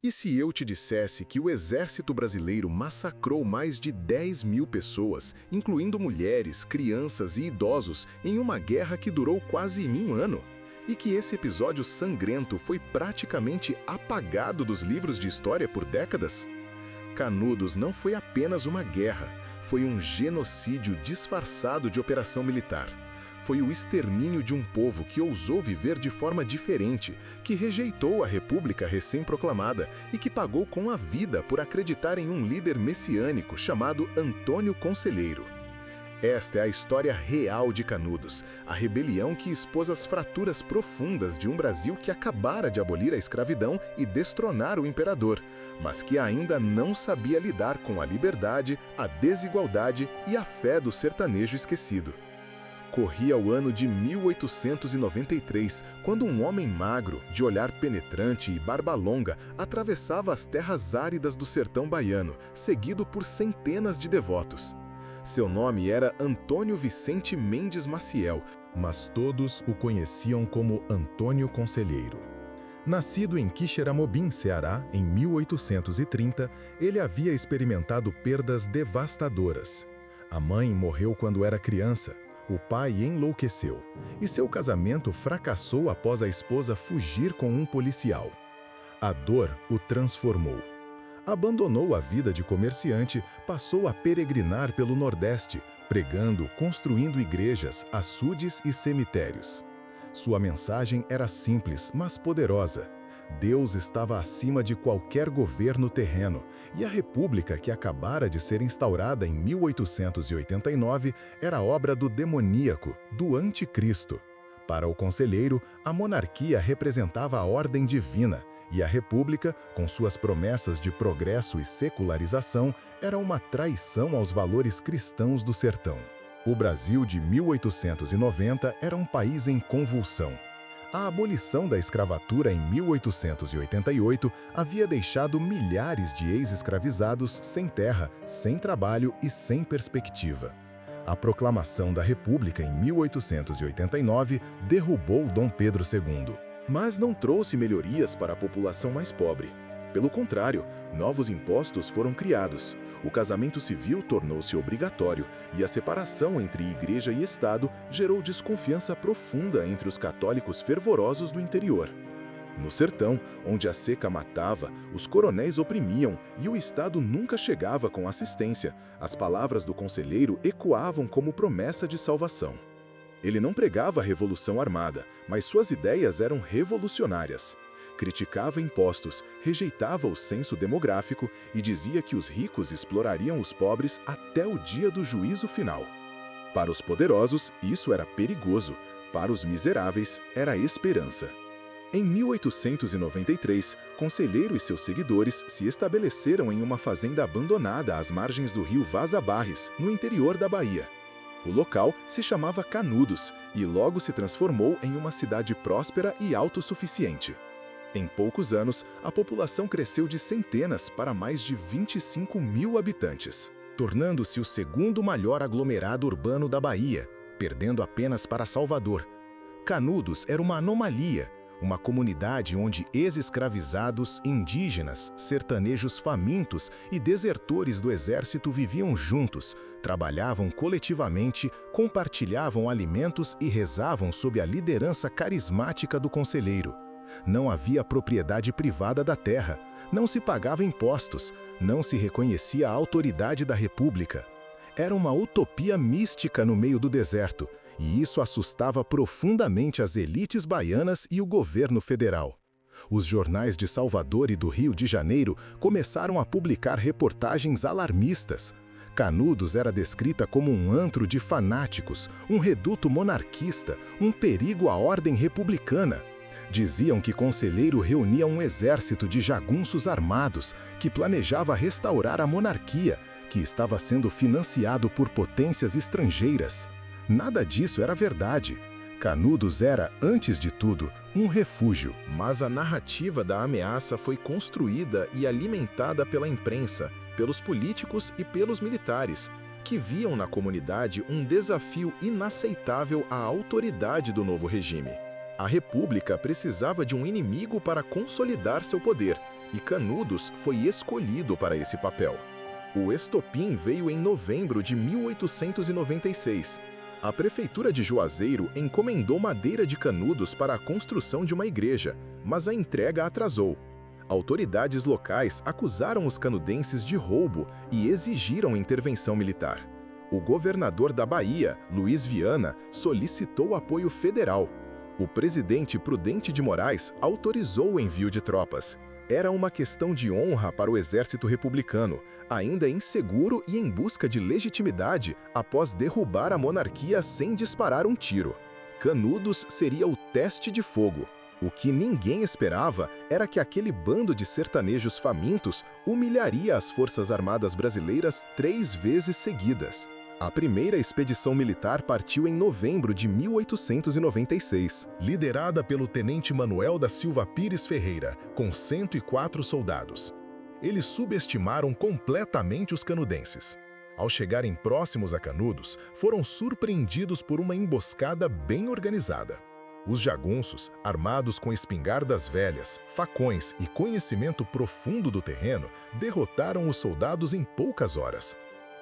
E se eu te dissesse que o exército brasileiro massacrou mais de 10 mil pessoas, incluindo mulheres, crianças e idosos, em uma guerra que durou quase 1 ano? E que esse episódio sangrento foi praticamente apagado dos livros de história por décadas? Canudos não foi apenas uma guerra, foi um genocídio disfarçado de operação militar. Foi o extermínio de um povo que ousou viver de forma diferente, que rejeitou a república recém-proclamada e que pagou com a vida por acreditar em um líder messiânico chamado Antônio Conselheiro. Esta é a história real de Canudos, a rebelião que expôs as fraturas profundas de um Brasil que acabara de abolir a escravidão e destronar o imperador, mas que ainda não sabia lidar com a liberdade, a desigualdade e a fé do sertanejo esquecido. Corria o ano de 1893, quando um homem magro, de olhar penetrante e barba longa, atravessava as terras áridas do sertão baiano, seguido por centenas de devotos. Seu nome era Antônio Vicente Mendes Maciel, mas todos o conheciam como Antônio Conselheiro. Nascido em Quixeramobim, Ceará, em 1830, ele havia experimentado perdas devastadoras. A mãe morreu quando era criança. O pai enlouqueceu, e seu casamento fracassou após a esposa fugir com um policial. A dor o transformou. Abandonou a vida de comerciante, passou a peregrinar pelo Nordeste, pregando, construindo igrejas, açudes e cemitérios. Sua mensagem era simples, mas poderosa. Deus estava acima de qualquer governo terreno, e a república que acabara de ser instaurada em 1889 era obra do demoníaco, do anticristo. Para o conselheiro, a monarquia representava a ordem divina, e a república, com suas promessas de progresso e secularização, era uma traição aos valores cristãos do sertão. O Brasil de 1890 era um país em convulsão. A abolição da escravatura em 1888 havia deixado milhares de ex-escravizados sem terra, sem trabalho e sem perspectiva. A proclamação da República em 1889 derrubou Dom Pedro II, mas não trouxe melhorias para a população mais pobre. Pelo contrário, novos impostos foram criados, o casamento civil tornou-se obrigatório e a separação entre igreja e Estado gerou desconfiança profunda entre os católicos fervorosos do interior. No sertão, onde a seca matava, os coronéis oprimiam e o Estado nunca chegava com assistência, as palavras do conselheiro ecoavam como promessa de salvação. Ele não pregava a revolução armada, mas suas ideias eram revolucionárias. Criticava impostos, rejeitava o censo demográfico e dizia que os ricos explorariam os pobres até o dia do juízo final. Para os poderosos, isso era perigoso. Para os miseráveis, era esperança. Em 1893, Conselheiro e seus seguidores se estabeleceram em uma fazenda abandonada às margens do rio Vaza Barres, no interior da Bahia. O local se chamava Canudos e logo se transformou em uma cidade próspera e autossuficiente. Em poucos anos, a população cresceu de centenas para mais de 25 mil habitantes, tornando-se o segundo maior aglomerado urbano da Bahia, perdendo apenas para Salvador. Canudos era uma anomalia, uma comunidade onde ex-escravizados, indígenas, sertanejos famintos e desertores do exército viviam juntos, trabalhavam coletivamente, compartilhavam alimentos e rezavam sob a liderança carismática do conselheiro. Não havia propriedade privada da terra, não se pagava impostos, não se reconhecia a autoridade da república. Era uma utopia mística no meio do deserto, e isso assustava profundamente as elites baianas e o governo federal. Os jornais de Salvador e do Rio de Janeiro começaram a publicar reportagens alarmistas. Canudos era descrita como um antro de fanáticos, um reduto monarquista, um perigo à ordem republicana. Diziam que Conselheiro reunia um exército de jagunços armados que planejava restaurar a monarquia, que estava sendo financiado por potências estrangeiras. Nada disso era verdade. Canudos era, antes de tudo, um refúgio. Mas a narrativa da ameaça foi construída e alimentada pela imprensa, pelos políticos e pelos militares, que viam na comunidade um desafio inaceitável à autoridade do novo regime. A República precisava de um inimigo para consolidar seu poder, e Canudos foi escolhido para esse papel. O estopim veio em novembro de 1896. A prefeitura de Juazeiro encomendou madeira de Canudos para a construção de uma igreja, mas a entrega atrasou. Autoridades locais acusaram os canudenses de roubo e exigiram intervenção militar. O governador da Bahia, Luiz Viana, solicitou apoio federal. O presidente Prudente de Moraes autorizou o envio de tropas. Era uma questão de honra para o exército republicano, ainda inseguro e em busca de legitimidade após derrubar a monarquia sem disparar um tiro. Canudos seria o teste de fogo. O que ninguém esperava era que aquele bando de sertanejos famintos humilharia as Forças Armadas brasileiras 3 vezes seguidas. A primeira expedição militar partiu em novembro de 1896, liderada pelo tenente Manuel da Silva Pires Ferreira, com 104 soldados. Eles subestimaram completamente os canudenses. Ao chegarem próximos a Canudos, foram surpreendidos por uma emboscada bem organizada. Os jagunços, armados com espingardas velhas, facões e conhecimento profundo do terreno, derrotaram os soldados em poucas horas.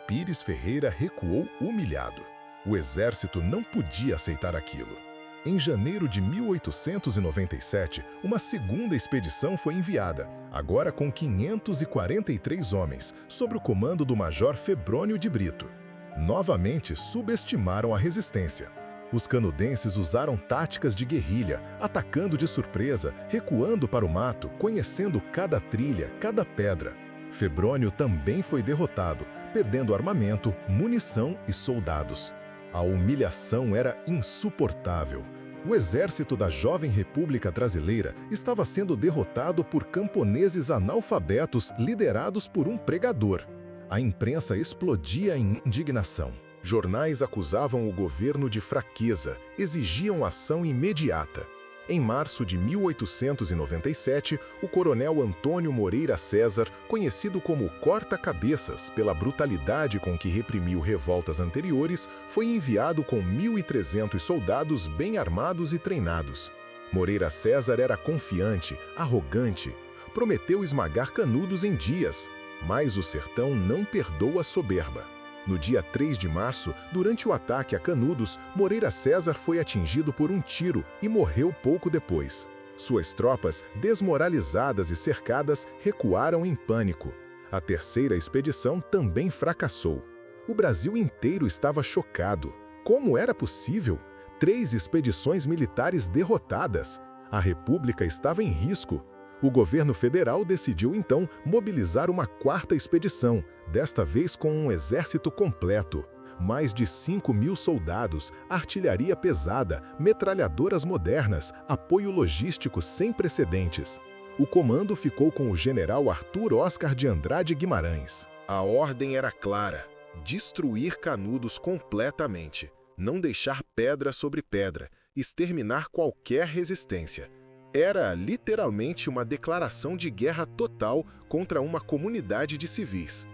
Pires Ferreira recuou humilhado. O exército não podia aceitar aquilo. Em janeiro de 1897, uma segunda expedição foi enviada, agora com 543 homens, sob o comando do major Febrônio de Brito. Novamente subestimaram a resistência. Os canudenses usaram táticas de guerrilha, atacando de surpresa, recuando para o mato, conhecendo cada trilha, cada pedra. Febrônio também foi derrotado, perdendo armamento, munição e soldados. A humilhação era insuportável. O exército da jovem República Brasileira estava sendo derrotado por camponeses analfabetos liderados por um pregador. A imprensa explodia em indignação. Jornais acusavam o governo de fraqueza, exigiam ação imediata. Em março de 1897, o coronel Antônio Moreira César, conhecido como Corta-Cabeças pela brutalidade com que reprimiu revoltas anteriores, foi enviado com 1.300 soldados bem armados e treinados. Moreira César era confiante, arrogante, prometeu esmagar Canudos em dias, mas o sertão não perdoa a soberba. No dia 3 de março, durante o ataque a Canudos, Moreira César foi atingido por um tiro e morreu pouco depois. Suas tropas, desmoralizadas e cercadas, recuaram em pânico. A terceira expedição também fracassou. O Brasil inteiro estava chocado. Como era possível? 3 expedições militares derrotadas. A República estava em risco. O governo federal decidiu então mobilizar uma 4ª expedição, desta vez com um exército completo. Mais de 5.000 soldados, artilharia pesada, metralhadoras modernas, apoio logístico sem precedentes. O comando ficou com o general Arthur Oscar de Andrade Guimarães. A ordem era clara: destruir Canudos completamente, não deixar pedra sobre pedra, exterminar qualquer resistência. Era literalmente uma declaração de guerra total contra uma comunidade de civis.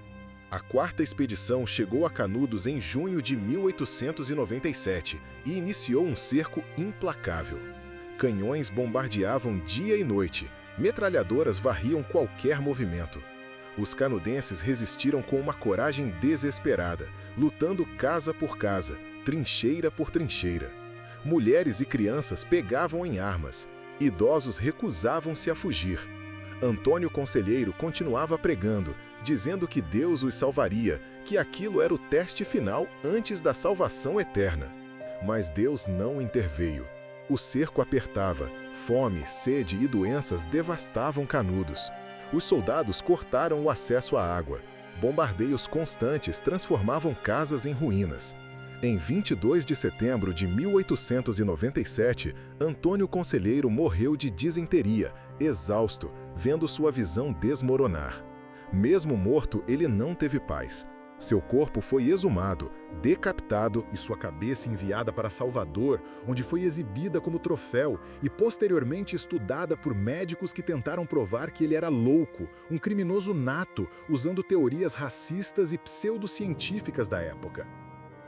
A 4ª expedição chegou a Canudos em junho de 1897 e iniciou um cerco implacável. Canhões bombardeavam dia e noite, metralhadoras varriam qualquer movimento. Os canudenses resistiram com uma coragem desesperada, lutando casa por casa, trincheira por trincheira. Mulheres e crianças pegavam em armas. Idosos recusavam-se a fugir. Antônio Conselheiro continuava pregando, dizendo que Deus os salvaria, que aquilo era o teste final antes da salvação eterna. Mas Deus não interveio. O cerco apertava, fome, sede e doenças devastavam Canudos. Os soldados cortaram o acesso à água. Bombardeios constantes transformavam casas em ruínas. Em 22 de setembro de 1897, Antônio Conselheiro morreu de disenteria, exausto, vendo sua visão desmoronar. Mesmo morto, ele não teve paz. Seu corpo foi exumado, decapitado e sua cabeça enviada para Salvador, onde foi exibida como troféu e posteriormente estudada por médicos que tentaram provar que ele era louco, um criminoso nato, usando teorias racistas e pseudocientíficas da época.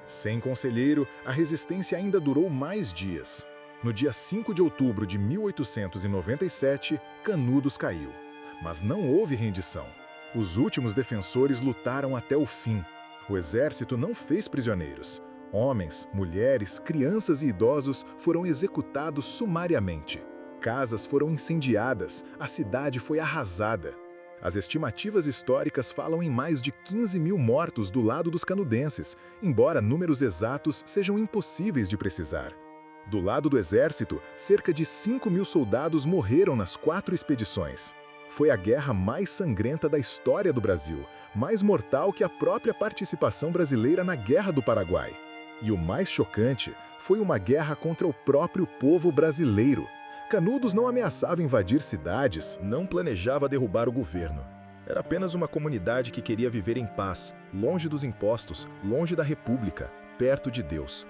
Sem Conselheiro, a resistência ainda durou mais dias. No dia 5 de outubro de 1897, Canudos caiu. Mas não houve rendição. Os últimos defensores lutaram até o fim. O exército não fez prisioneiros. Homens, mulheres, crianças e idosos foram executados sumariamente. Casas foram incendiadas, a cidade foi arrasada. As estimativas históricas falam em mais de 15 mil mortos do lado dos canudenses, embora números exatos sejam impossíveis de precisar. Do lado do exército, cerca de 5 mil soldados morreram nas 4 expedições. Foi a guerra mais sangrenta da história do Brasil, mais mortal que a própria participação brasileira na Guerra do Paraguai. E o mais chocante foi uma guerra contra o próprio povo brasileiro. Canudos não ameaçava invadir cidades, não planejava derrubar o governo. Era apenas uma comunidade que queria viver em paz, longe dos impostos, longe da República, perto de Deus.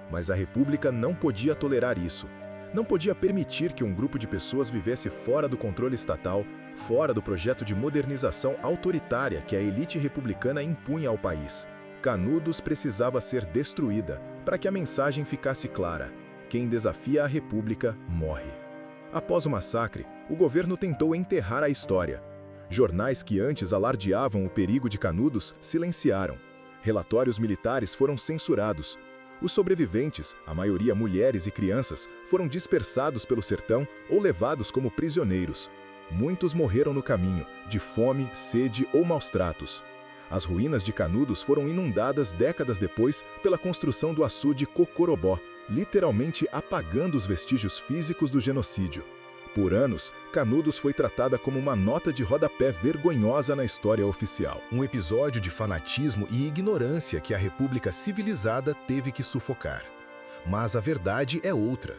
Mas a República não podia tolerar isso. Não podia permitir que um grupo de pessoas vivesse fora do controle estatal, fora do projeto de modernização autoritária que a elite republicana impunha ao país. Canudos precisava ser destruída para que a mensagem ficasse clara: quem desafia a República morre. Após o massacre, o governo tentou enterrar a história. Jornais que antes alardeavam o perigo de Canudos silenciaram. Relatórios militares foram censurados. Os sobreviventes, a maioria mulheres e crianças, foram dispersados pelo sertão ou levados como prisioneiros. Muitos morreram no caminho, de fome, sede ou maus tratos. As ruínas de Canudos foram inundadas décadas depois pela construção do açude Cocorobó, literalmente apagando os vestígios físicos do genocídio. Por anos, Canudos foi tratada como uma nota de rodapé vergonhosa na história oficial. Um episódio de fanatismo e ignorância que a República civilizada teve que sufocar. Mas a verdade é outra.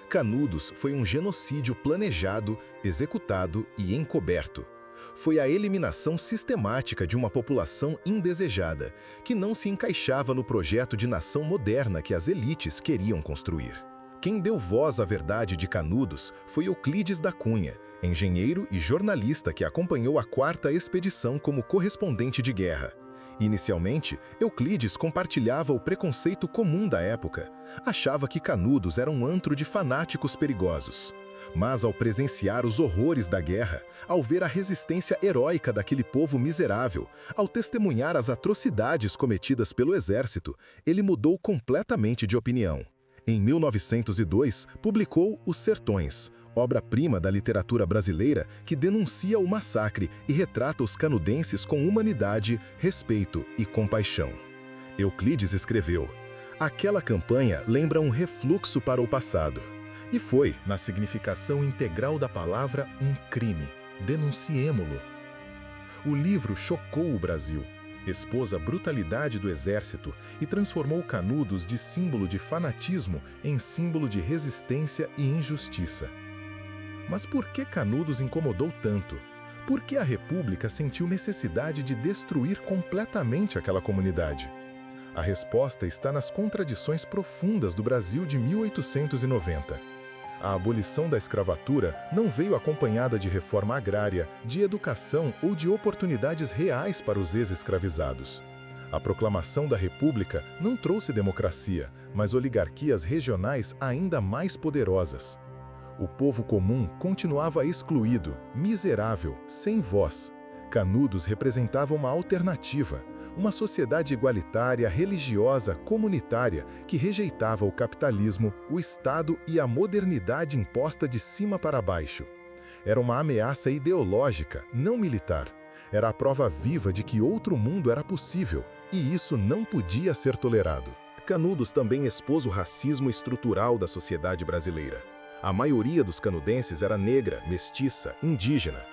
Canudos foi um genocídio planejado, executado e encoberto. Foi a eliminação sistemática de uma população indesejada, que não se encaixava no projeto de nação moderna que as elites queriam construir. Quem deu voz à verdade de Canudos foi Euclides da Cunha, engenheiro e jornalista que acompanhou a 4ª expedição como correspondente de guerra. Inicialmente, Euclides compartilhava o preconceito comum da época. Achava que Canudos era um antro de fanáticos perigosos. Mas ao presenciar os horrores da guerra, ao ver a resistência heróica daquele povo miserável, ao testemunhar as atrocidades cometidas pelo exército, ele mudou completamente de opinião. Em 1902, publicou Os Sertões, obra-prima da literatura brasileira que denuncia o massacre e retrata os canudenses com humanidade, respeito e compaixão. Euclides escreveu: aquela campanha lembra um refluxo para o passado. E foi, na significação integral da palavra, um crime. Denunciemo-lo. O livro chocou o Brasil, expôs a brutalidade do exército e transformou Canudos de símbolo de fanatismo em símbolo de resistência e injustiça. Mas por que Canudos incomodou tanto? Por que a República sentiu necessidade de destruir completamente aquela comunidade? A resposta está nas contradições profundas do Brasil de 1890. A abolição da escravatura não veio acompanhada de reforma agrária, de educação ou de oportunidades reais para os ex-escravizados. A proclamação da República não trouxe democracia, mas oligarquias regionais ainda mais poderosas. O povo comum continuava excluído, miserável, sem voz. Canudos representava uma alternativa, uma sociedade igualitária, religiosa, comunitária, que rejeitava o capitalismo, o Estado e a modernidade imposta de cima para baixo. Era uma ameaça ideológica, não militar. Era a prova viva de que outro mundo era possível, e isso não podia ser tolerado. Canudos também expôs o racismo estrutural da sociedade brasileira. A maioria dos canudenses era negra, mestiça, indígena.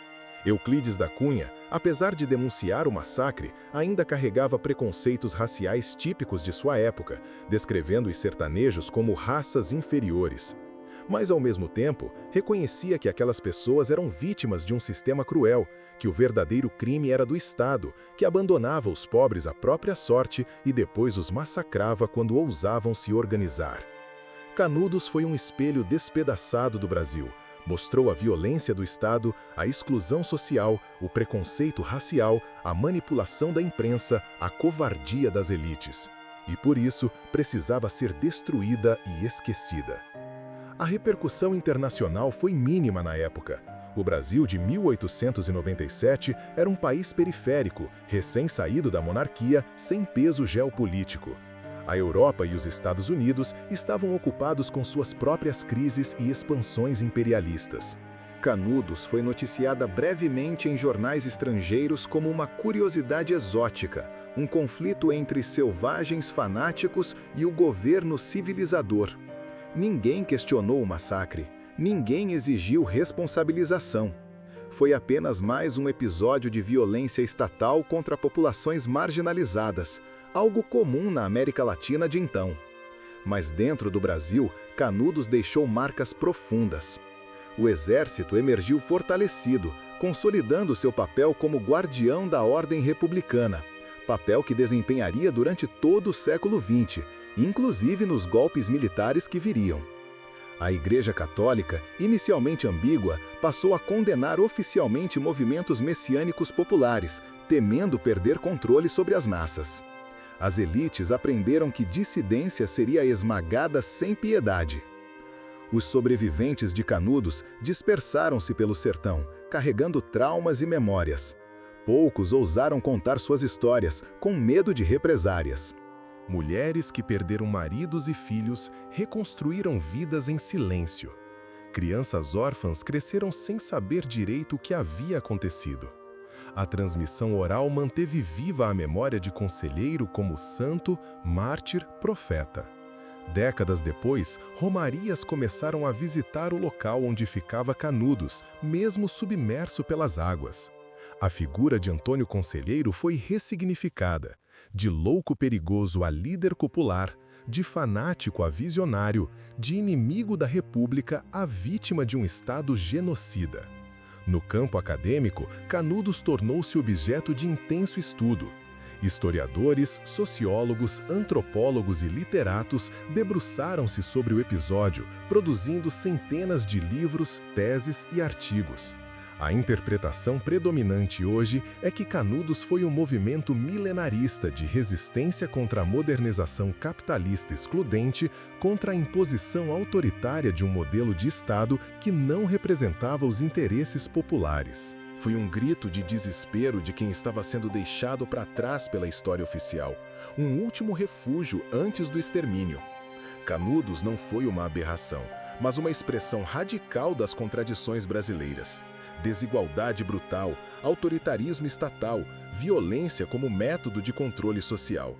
Euclides da Cunha, apesar de denunciar o massacre, ainda carregava preconceitos raciais típicos de sua época, descrevendo os sertanejos como raças inferiores. Mas, ao mesmo tempo, reconhecia que aquelas pessoas eram vítimas de um sistema cruel, que o verdadeiro crime era do Estado, que abandonava os pobres à própria sorte e depois os massacrava quando ousavam se organizar. Canudos foi um espelho despedaçado do Brasil. Mostrou a violência do Estado, a exclusão social, o preconceito racial, a manipulação da imprensa, a covardia das elites. E por isso, precisava ser destruída e esquecida. A repercussão internacional foi mínima na época. O Brasil de 1897 era um país periférico, recém-saído da monarquia, sem peso geopolítico. A Europa e os Estados Unidos estavam ocupados com suas próprias crises e expansões imperialistas. Canudos foi noticiada brevemente em jornais estrangeiros como uma curiosidade exótica, um conflito entre selvagens fanáticos e o governo civilizador. Ninguém questionou o massacre, ninguém exigiu responsabilização. Foi apenas mais um episódio de violência estatal contra populações marginalizadas, algo comum na América Latina de então. Mas dentro do Brasil, Canudos deixou marcas profundas. O exército emergiu fortalecido, consolidando seu papel como guardião da ordem republicana, papel que desempenharia durante todo o século XX, inclusive nos golpes militares que viriam. A Igreja Católica, inicialmente ambígua, passou a condenar oficialmente movimentos messiânicos populares, temendo perder controle sobre as massas. As elites aprenderam que dissidência seria esmagada sem piedade. Os sobreviventes de Canudos dispersaram-se pelo sertão, carregando traumas e memórias. Poucos ousaram contar suas histórias, com medo de represárias. Mulheres que perderam maridos e filhos reconstruíram vidas em silêncio. Crianças órfãs cresceram sem saber direito o que havia acontecido. A transmissão oral manteve viva a memória de conselheiro como santo, mártir, profeta. Décadas depois, romarias começaram a visitar o local onde ficava Canudos, mesmo submerso pelas águas. A figura de Antônio Conselheiro foi ressignificada, de louco perigoso a líder popular, de fanático a visionário, de inimigo da República a vítima de um Estado genocida. No campo acadêmico, Canudos tornou-se objeto de intenso estudo. Historiadores, sociólogos, antropólogos e literatos debruçaram-se sobre o episódio, produzindo centenas de livros, teses e artigos. A interpretação predominante hoje é que Canudos foi um movimento milenarista de resistência contra a modernização capitalista excludente, contra a imposição autoritária de um modelo de Estado que não representava os interesses populares. Foi um grito de desespero de quem estava sendo deixado para trás pela história oficial, um último refúgio antes do extermínio. Canudos não foi uma aberração, mas uma expressão radical das contradições brasileiras. Desigualdade brutal, autoritarismo estatal, violência como método de controle social.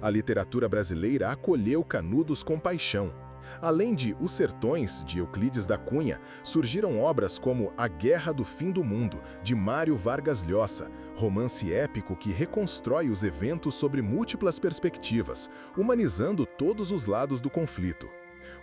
A literatura brasileira acolheu Canudos com paixão. Além de Os Sertões, de Euclides da Cunha, surgiram obras como A Guerra do Fim do Mundo, de Mário Vargas Llosa, romance épico que reconstrói os eventos sobre múltiplas perspectivas, humanizando todos os lados do conflito.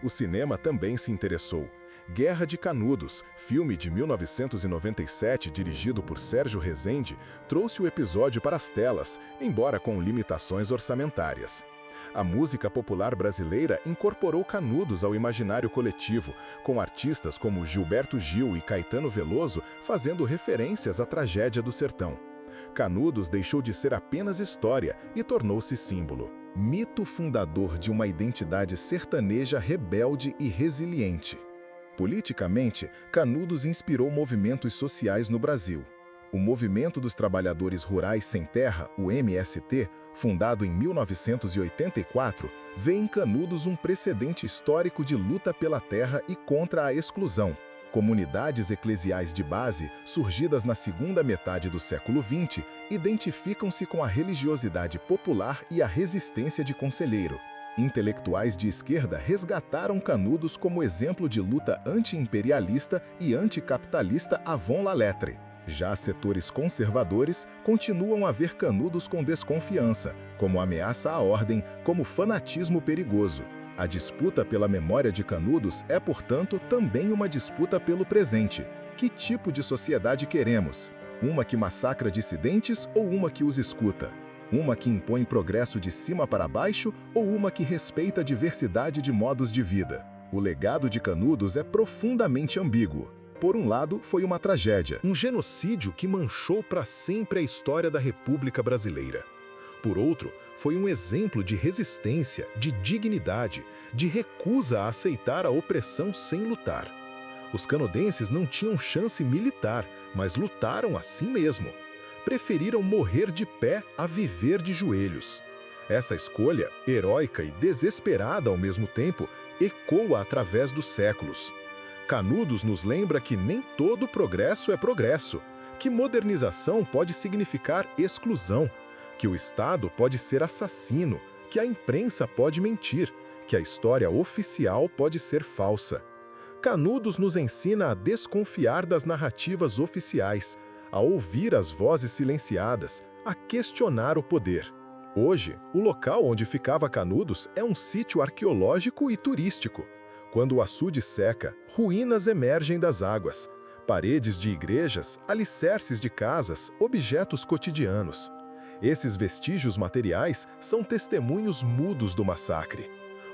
O cinema também se interessou. Guerra de Canudos, filme de 1997 dirigido por Sérgio Rezende, trouxe o episódio para as telas, embora com limitações orçamentárias. A música popular brasileira incorporou Canudos ao imaginário coletivo, com artistas como Gilberto Gil e Caetano Veloso fazendo referências à tragédia do sertão. Canudos deixou de ser apenas história e tornou-se símbolo. Mito fundador de uma identidade sertaneja rebelde e resiliente. Politicamente, Canudos inspirou movimentos sociais no Brasil. O Movimento dos Trabalhadores Rurais Sem Terra, o MST, fundado em 1984, vê em Canudos um precedente histórico de luta pela terra e contra a exclusão. Comunidades eclesiais de base, surgidas na segunda metade do século XX, identificam-se com a religiosidade popular e a resistência de Conselheiro. Intelectuais de esquerda resgataram Canudos como exemplo de luta anti-imperialista e anticapitalista avant la lettre. Já setores conservadores continuam a ver Canudos com desconfiança, como ameaça à ordem, como fanatismo perigoso. A disputa pela memória de Canudos é, portanto, também uma disputa pelo presente. Que tipo de sociedade queremos? Uma que massacra dissidentes ou uma que os escuta? Uma que impõe progresso de cima para baixo ou uma que respeita a diversidade de modos de vida? O legado de Canudos é profundamente ambíguo. Por um lado, foi uma tragédia, um genocídio que manchou para sempre a história da República Brasileira. Por outro, foi um exemplo de resistência, de dignidade, de recusa a aceitar a opressão sem lutar. Os canadenses não tinham chance militar, mas lutaram assim mesmo. Preferiram morrer de pé a viver de joelhos. Essa escolha, heróica e desesperada ao mesmo tempo, ecoa através dos séculos. Canudos nos lembra que nem todo progresso é progresso, que modernização pode significar exclusão, que o Estado pode ser assassino, que a imprensa pode mentir, que a história oficial pode ser falsa. Canudos nos ensina a desconfiar das narrativas oficiais, a ouvir as vozes silenciadas, a questionar o poder. Hoje, o local onde ficava Canudos é um sítio arqueológico e turístico. Quando o açude seca, ruínas emergem das águas. Paredes de igrejas, alicerces de casas, objetos cotidianos. Esses vestígios materiais são testemunhos mudos do massacre.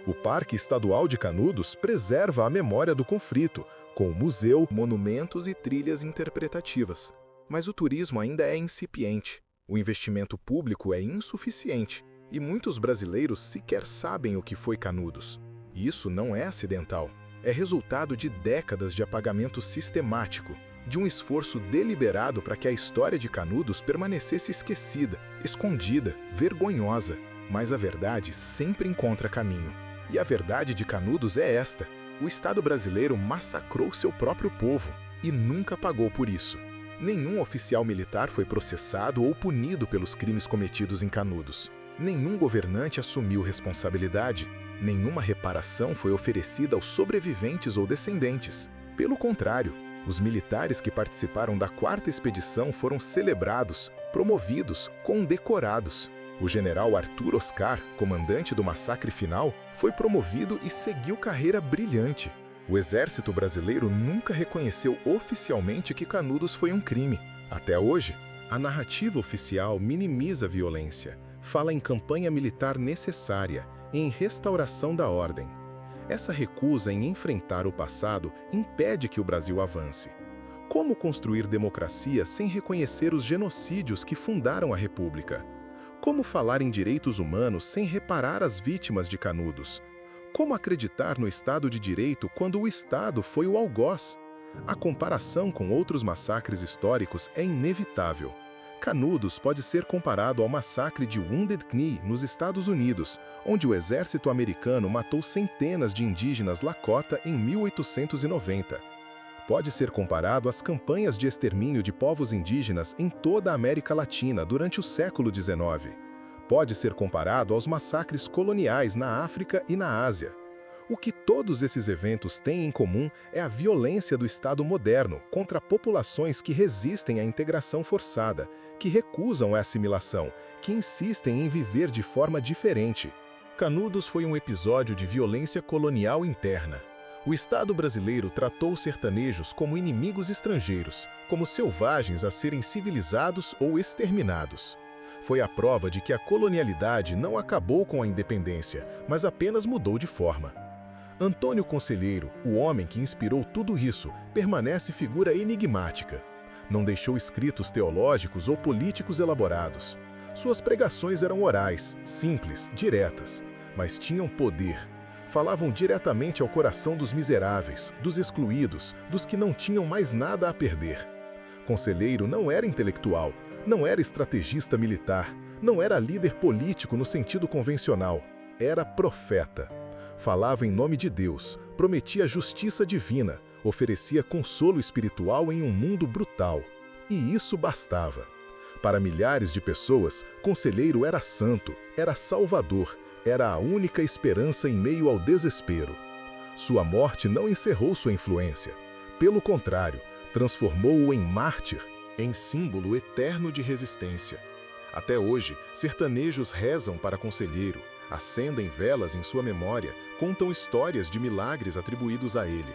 O Parque Estadual de Canudos preserva a memória do conflito, com museu, monumentos e trilhas interpretativas. Mas o turismo ainda é incipiente. O investimento público é insuficiente e muitos brasileiros sequer sabem o que foi Canudos. E isso não é acidental. É resultado de décadas de apagamento sistemático, de um esforço deliberado para que a história de Canudos permanecesse esquecida, escondida, vergonhosa. Mas a verdade sempre encontra caminho. E a verdade de Canudos é esta: o Estado brasileiro massacrou seu próprio povo e nunca pagou por isso. Nenhum oficial militar foi processado ou punido pelos crimes cometidos em Canudos. Nenhum governante assumiu responsabilidade. Nenhuma reparação foi oferecida aos sobreviventes ou descendentes. Pelo contrário, os militares que participaram da 4ª expedição foram celebrados, promovidos, condecorados. O general Arthur Oscar, comandante do massacre final, foi promovido e seguiu carreira brilhante. O exército brasileiro nunca reconheceu oficialmente que Canudos foi um crime. Até hoje, a narrativa oficial minimiza a violência, fala em campanha militar necessária, em restauração da ordem. Essa recusa em enfrentar o passado impede que o Brasil avance. Como construir democracia sem reconhecer os genocídios que fundaram a República? Como falar em direitos humanos sem reparar as vítimas de Canudos? Como acreditar no Estado de Direito quando o Estado foi o algoz? A comparação com outros massacres históricos é inevitável. Canudos pode ser comparado ao massacre de Wounded Knee, nos Estados Unidos, onde o exército americano matou centenas de indígenas Lakota em 1890. Pode ser comparado às campanhas de extermínio de povos indígenas em toda a América Latina durante o século XIX. Pode ser comparado aos massacres coloniais na África e na Ásia. O que todos esses eventos têm em comum é a violência do Estado moderno contra populações que resistem à integração forçada, que recusam a assimilação, que insistem em viver de forma diferente. Canudos foi um episódio de violência colonial interna. O Estado brasileiro tratou os sertanejos como inimigos estrangeiros, como selvagens a serem civilizados ou exterminados. Foi a prova de que a colonialidade não acabou com a independência, mas apenas mudou de forma. Antônio Conselheiro, o homem que inspirou tudo isso, permanece figura enigmática. Não deixou escritos teológicos ou políticos elaborados. Suas pregações eram orais, simples, diretas, mas tinham poder. Falavam diretamente ao coração dos miseráveis, dos excluídos, dos que não tinham mais nada a perder. Conselheiro não era intelectual, não era estrategista militar, não era líder político no sentido convencional, era profeta. Falava em nome de Deus, prometia justiça divina, oferecia consolo espiritual em um mundo brutal. E isso bastava. Para milhares de pessoas, Conselheiro era santo, era salvador, era a única esperança em meio ao desespero. Sua morte não encerrou sua influência. Pelo contrário, transformou-o em mártir, em símbolo eterno de resistência. Até hoje, sertanejos rezam para Conselheiro, acendem velas em sua memória, contam histórias de milagres atribuídos a ele.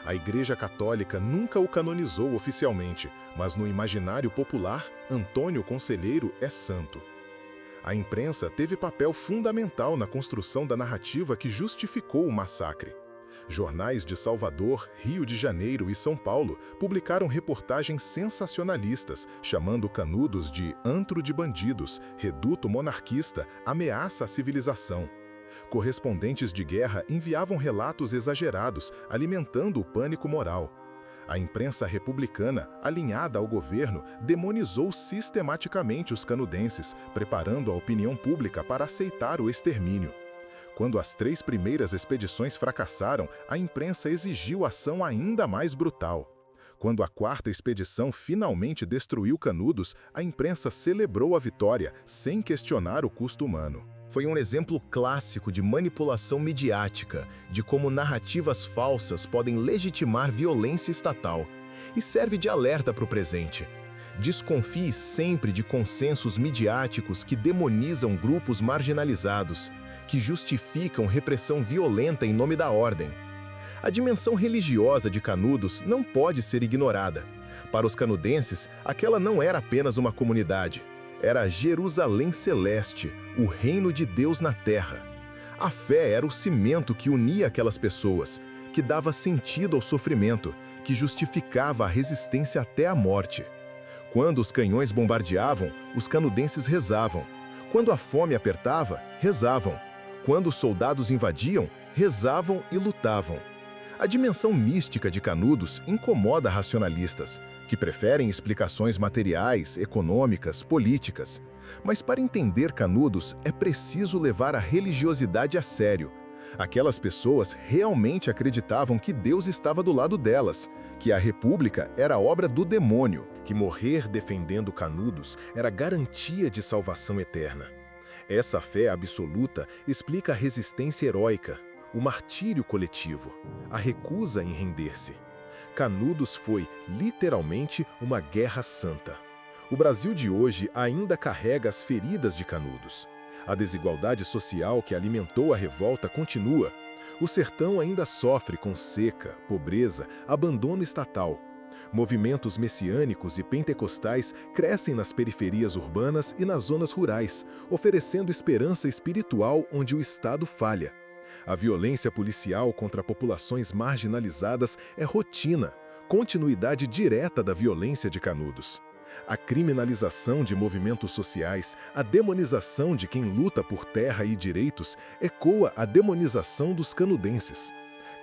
A Igreja Católica nunca o canonizou oficialmente, mas no imaginário popular, Antônio Conselheiro é santo. A imprensa teve papel fundamental na construção da narrativa que justificou o massacre. Jornais de Salvador, Rio de Janeiro e São Paulo publicaram reportagens sensacionalistas, chamando Canudos de antro de bandidos, reduto monarquista, ameaça à civilização. Correspondentes de guerra enviavam relatos exagerados, alimentando o pânico moral. A imprensa republicana, alinhada ao governo, demonizou sistematicamente os canudenses, preparando a opinião pública para aceitar o extermínio. Quando as 3 primeiras expedições fracassaram, a imprensa exigiu ação ainda mais brutal. Quando a 4ª expedição finalmente destruiu Canudos, a imprensa celebrou a vitória, sem questionar o custo humano. Foi um exemplo clássico de manipulação midiática, de como narrativas falsas podem legitimar violência estatal, e serve de alerta para o presente. Desconfie sempre de consensos midiáticos que demonizam grupos marginalizados, que justificam repressão violenta em nome da ordem. A dimensão religiosa de Canudos não pode ser ignorada. Para os canudenses, aquela não era apenas uma comunidade. Era Jerusalém Celeste, o reino de Deus na terra. A fé era o cimento que unia aquelas pessoas, que dava sentido ao sofrimento, que justificava a resistência até a morte. Quando os canhões bombardeavam, os canudenses rezavam. Quando a fome apertava, rezavam. Quando os soldados invadiam, rezavam e lutavam. A dimensão mística de Canudos incomoda racionalistas, que preferem explicações materiais, econômicas, políticas. Mas para entender Canudos é preciso levar a religiosidade a sério. Aquelas pessoas realmente acreditavam que Deus estava do lado delas, que a república era obra do demônio, que morrer defendendo Canudos era garantia de salvação eterna. Essa fé absoluta explica a resistência heróica, o martírio coletivo, a recusa em render-se. Canudos foi, literalmente, uma guerra santa. O Brasil de hoje ainda carrega as feridas de Canudos. A desigualdade social que alimentou a revolta continua. O sertão ainda sofre com seca, pobreza, abandono estatal. Movimentos messiânicos e pentecostais crescem nas periferias urbanas e nas zonas rurais, oferecendo esperança espiritual onde o Estado falha. A violência policial contra populações marginalizadas é rotina, continuidade direta da violência de Canudos. A criminalização de movimentos sociais, a demonização de quem luta por terra e direitos, ecoa a demonização dos canudenses.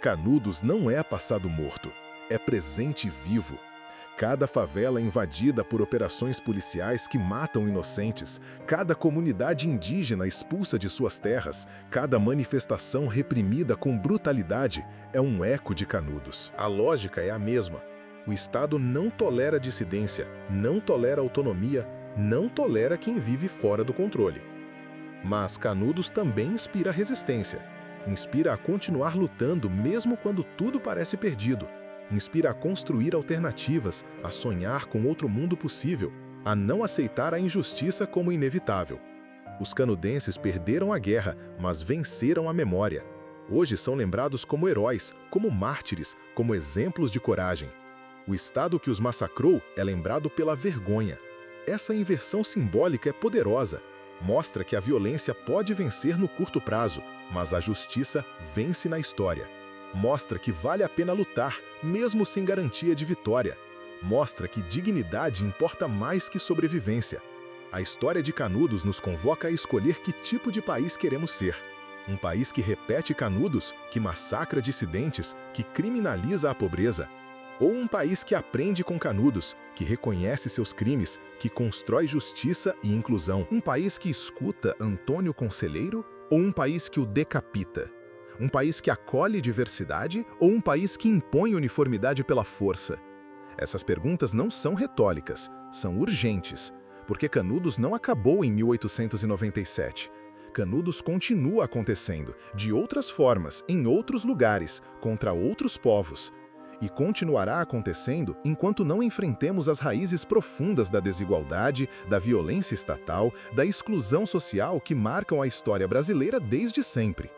Canudos não é passado morto, é presente vivo. Cada favela invadida por operações policiais que matam inocentes, cada comunidade indígena expulsa de suas terras, cada manifestação reprimida com brutalidade é um eco de Canudos. A lógica é a mesma. O Estado não tolera dissidência, não tolera autonomia, não tolera quem vive fora do controle. Mas Canudos também inspira resistência. Inspira a continuar lutando mesmo quando tudo parece perdido. Inspira a construir alternativas, a sonhar com outro mundo possível, a não aceitar a injustiça como inevitável. Os canudenses perderam a guerra, mas venceram a memória. Hoje são lembrados como heróis, como mártires, como exemplos de coragem. O Estado que os massacrou é lembrado pela vergonha. Essa inversão simbólica é poderosa. Mostra que a violência pode vencer no curto prazo, mas a justiça vence na história. Mostra que vale a pena lutar, mesmo sem garantia de vitória. Mostra que dignidade importa mais que sobrevivência. A história de Canudos nos convoca a escolher que tipo de país queremos ser. Um país que repete Canudos, que massacra dissidentes, que criminaliza a pobreza. Ou um país que aprende com Canudos, que reconhece seus crimes, que constrói justiça e inclusão. Um país que escuta Antônio Conselheiro ou um país que o decapita? Um país que acolhe diversidade ou um país que impõe uniformidade pela força? Essas perguntas não são retóricas, são urgentes, porque Canudos não acabou em 1897. Canudos continua acontecendo, de outras formas, em outros lugares, contra outros povos. E continuará acontecendo enquanto não enfrentemos as raízes profundas da desigualdade, da violência estatal, da exclusão social que marcam a história brasileira desde sempre.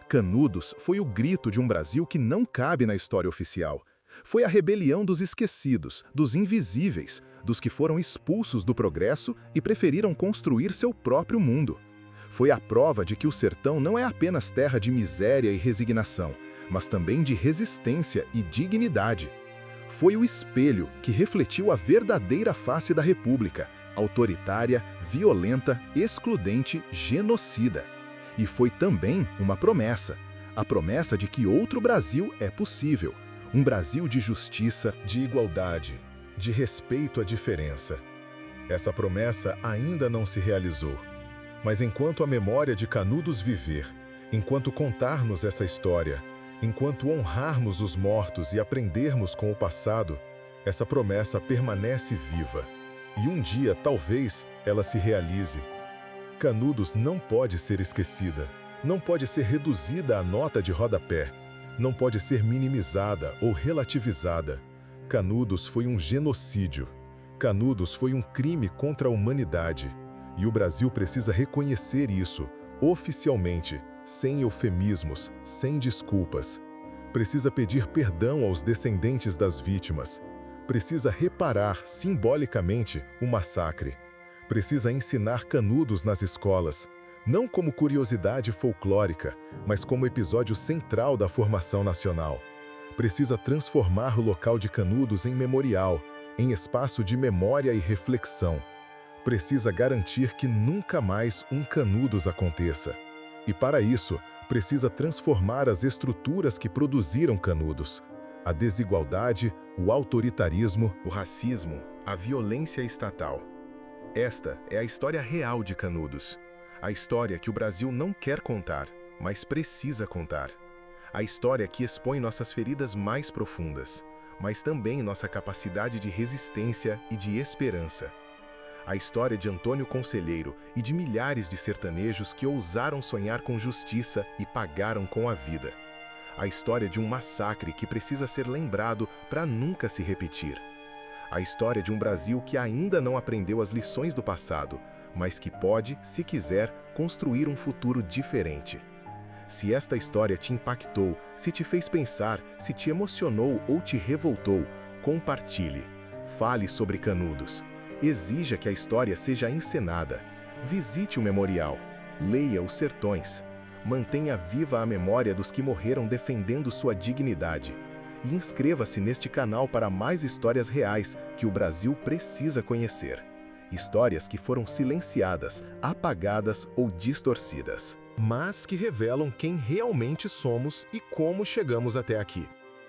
Canudos foi o grito de um Brasil que não cabe na história oficial. Foi a rebelião dos esquecidos, dos invisíveis, dos que foram expulsos do progresso e preferiram construir seu próprio mundo. Foi a prova de que o sertão não é apenas terra de miséria e resignação, mas também de resistência e dignidade. Foi o espelho que refletiu a verdadeira face da República, autoritária, violenta, excludente, genocida. E foi também uma promessa, a promessa de que outro Brasil é possível, um Brasil de justiça, de igualdade, de respeito à diferença. Essa promessa ainda não se realizou, mas enquanto a memória de Canudos viver, enquanto contarmos essa história, enquanto honrarmos os mortos e aprendermos com o passado, essa promessa permanece viva. E um dia, talvez, ela se realize. Canudos não pode ser esquecida, não pode ser reduzida à nota de rodapé, não pode ser minimizada ou relativizada. Canudos foi um genocídio. Canudos foi um crime contra a humanidade. E o Brasil precisa reconhecer isso, oficialmente, sem eufemismos, sem desculpas. Precisa pedir perdão aos descendentes das vítimas. Precisa reparar, simbolicamente, o massacre. Precisa ensinar Canudos nas escolas, não como curiosidade folclórica, mas como episódio central da formação nacional. Precisa transformar o local de Canudos em memorial, em espaço de memória e reflexão. Precisa garantir que nunca mais um Canudos aconteça. E para isso, precisa transformar as estruturas que produziram Canudos. A desigualdade, o autoritarismo, o racismo, a violência estatal. Esta é a história real de Canudos. A história que o Brasil não quer contar, mas precisa contar. A história que expõe nossas feridas mais profundas, mas também nossa capacidade de resistência e de esperança. A história de Antônio Conselheiro e de milhares de sertanejos que ousaram sonhar com justiça e pagaram com a vida. A história de um massacre que precisa ser lembrado para nunca se repetir. A história de um Brasil que ainda não aprendeu as lições do passado, mas que pode, se quiser, construir um futuro diferente. Se esta história te impactou, se te fez pensar, se te emocionou ou te revoltou, compartilhe. Fale sobre Canudos. Exija que a história seja encenada. Visite o memorial. Leia Os Sertões. Mantenha viva a memória dos que morreram defendendo sua dignidade. E inscreva-se neste canal para mais histórias reais que o Brasil precisa conhecer. Histórias que foram silenciadas, apagadas ou distorcidas, mas que revelam quem realmente somos e como chegamos até aqui.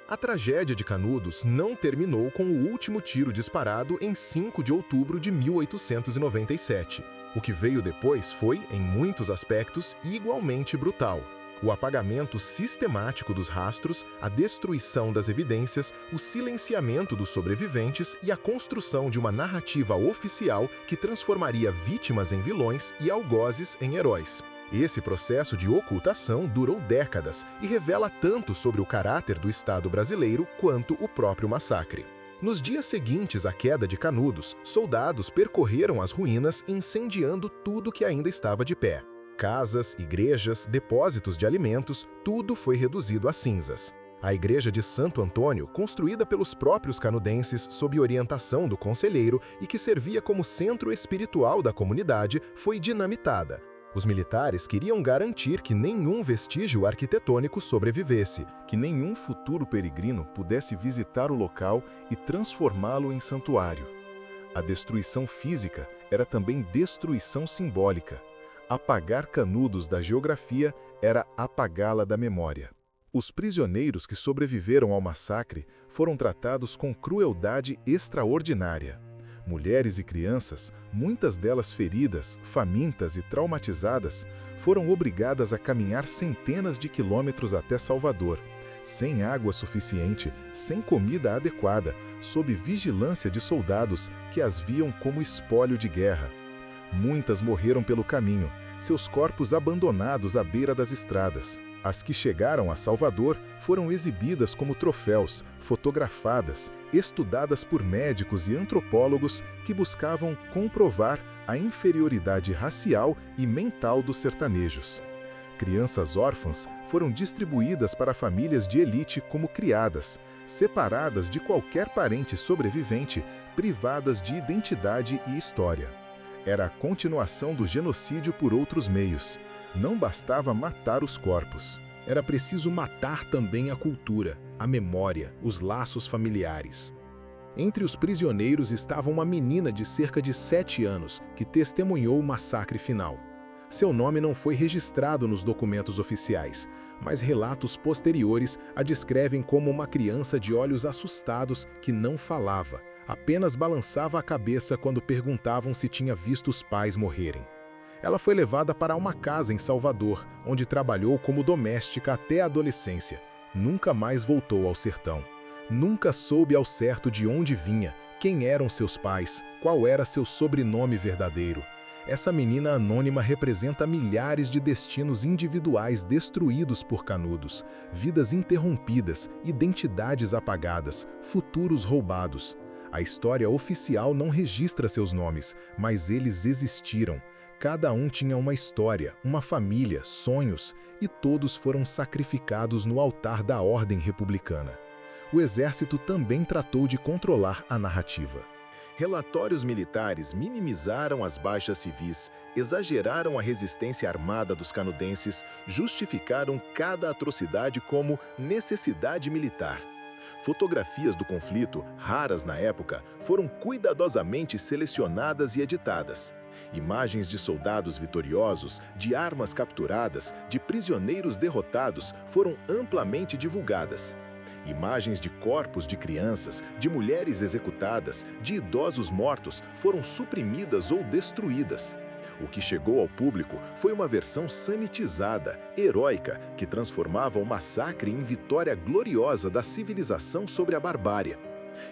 A tragédia de Canudos não terminou com o último tiro disparado em 5 de outubro de 1897. O que veio depois foi, em muitos aspectos, igualmente brutal. O apagamento sistemático dos rastros, a destruição das evidências, o silenciamento dos sobreviventes e a construção de uma narrativa oficial que transformaria vítimas em vilões e algozes em heróis. Esse processo de ocultação durou décadas e revela tanto sobre o caráter do Estado brasileiro quanto o próprio massacre. Nos dias seguintes à queda de Canudos, soldados percorreram as ruínas incendiando tudo que ainda estava de pé. Casas, igrejas, depósitos de alimentos, tudo foi reduzido a cinzas. A igreja de Santo Antônio, construída pelos próprios canudenses sob orientação do conselheiro e que servia como centro espiritual da comunidade, foi dinamitada. Os militares queriam garantir que nenhum vestígio arquitetônico sobrevivesse, que nenhum futuro peregrino pudesse visitar o local e transformá-lo em santuário. A destruição física era também destruição simbólica. Apagar Canudos da geografia era apagá-la da memória. Os prisioneiros que sobreviveram ao massacre foram tratados com crueldade extraordinária. Mulheres e crianças, muitas delas feridas, famintas e traumatizadas, foram obrigadas a caminhar centenas de quilômetros até Salvador, sem água suficiente, sem comida adequada, sob vigilância de soldados que as viam como espólio de guerra. Muitas morreram pelo caminho, seus corpos abandonados à beira das estradas. As que chegaram a Salvador foram exibidas como troféus, fotografadas, estudadas por médicos e antropólogos que buscavam comprovar a inferioridade racial e mental dos sertanejos. Crianças órfãs foram distribuídas para famílias de elite como criadas, separadas de qualquer parente sobrevivente, privadas de identidade e história. Era a continuação do genocídio por outros meios. Não bastava matar os corpos. Era preciso matar também a cultura, a memória, os laços familiares. Entre os prisioneiros estava uma menina de cerca de 7 anos, que testemunhou o massacre final. Seu nome não foi registrado nos documentos oficiais, mas relatos posteriores a descrevem como uma criança de olhos assustados que não falava, apenas balançava a cabeça quando perguntavam se tinha visto os pais morrerem. Ela foi levada para uma casa em Salvador, onde trabalhou como doméstica até a adolescência. Nunca mais voltou ao sertão. Nunca soube ao certo de onde vinha, quem eram seus pais, qual era seu sobrenome verdadeiro. Essa menina anônima representa milhares de destinos individuais destruídos por Canudos, vidas interrompidas, identidades apagadas, futuros roubados. A história oficial não registra seus nomes, mas eles existiram. Cada um tinha uma história, uma família, sonhos, e todos foram sacrificados no altar da ordem republicana. O exército também tratou de controlar a narrativa. Relatórios militares minimizaram as baixas civis, exageraram a resistência armada dos canudenses, justificaram cada atrocidade como necessidade militar. Fotografias do conflito, raras na época, foram cuidadosamente selecionadas e editadas. Imagens de soldados vitoriosos, de armas capturadas, de prisioneiros derrotados foram amplamente divulgadas. Imagens de corpos de crianças, de mulheres executadas, de idosos mortos foram suprimidas ou destruídas. O que chegou ao público foi uma versão sanitizada, heróica, que transformava o massacre em vitória gloriosa da civilização sobre a barbárie.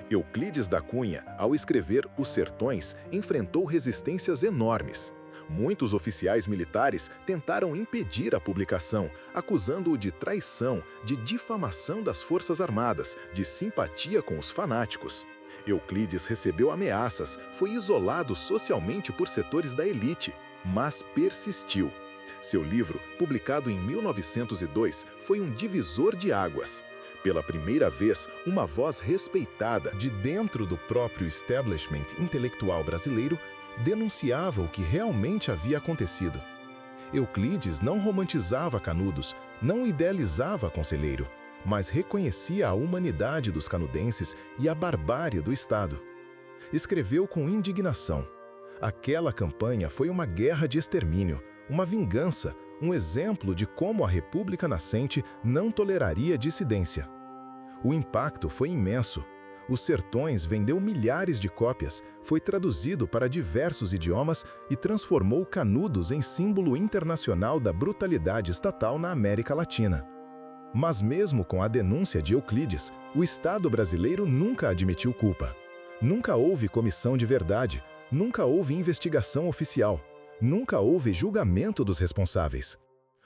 Euclides da Cunha, ao escrever Os Sertões, enfrentou resistências enormes. Muitos oficiais militares tentaram impedir a publicação, acusando-o de traição, de difamação das Forças Armadas, de simpatia com os fanáticos. Euclides recebeu ameaças, foi isolado socialmente por setores da elite, mas persistiu. Seu livro, publicado em 1902, foi um divisor de águas. Pela primeira vez, uma voz respeitada de dentro do próprio establishment intelectual brasileiro denunciava o que realmente havia acontecido. Euclides não romantizava Canudos, não idealizava Conselheiro, mas reconhecia a humanidade dos canudenses e a barbárie do Estado. Escreveu com indignação: aquela campanha foi uma guerra de extermínio, uma vingança, um exemplo de como a República nascente não toleraria dissidência. O impacto foi imenso. Os Sertões vendeu milhares de cópias, foi traduzido para diversos idiomas e transformou Canudos em símbolo internacional da brutalidade estatal na América Latina. Mas mesmo com a denúncia de Euclides, o Estado brasileiro nunca admitiu culpa. Nunca houve comissão de verdade, nunca houve investigação oficial, nunca houve julgamento dos responsáveis.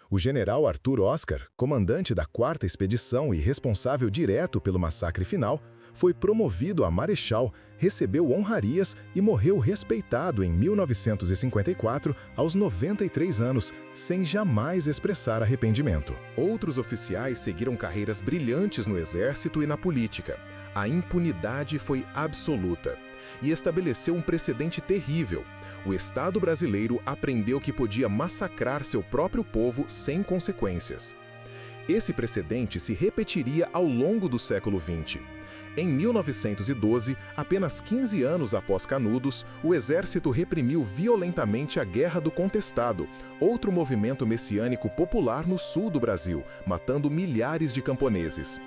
O general Arthur Oscar, comandante da 4ª Expedição e responsável direto pelo massacre final, foi promovido a marechal, recebeu honrarias e morreu respeitado em 1954, aos 93 anos, sem jamais expressar arrependimento. Outros oficiais seguiram carreiras brilhantes no exército e na política. A impunidade foi absoluta e estabeleceu um precedente terrível. O Estado brasileiro aprendeu que podia massacrar seu próprio povo sem consequências. Esse precedente se repetiria ao longo do século XX. Em 1912, apenas 15 anos após Canudos, o exército reprimiu violentamente a Guerra do Contestado, outro movimento messiânico popular no sul do Brasil, matando milhares de camponeses.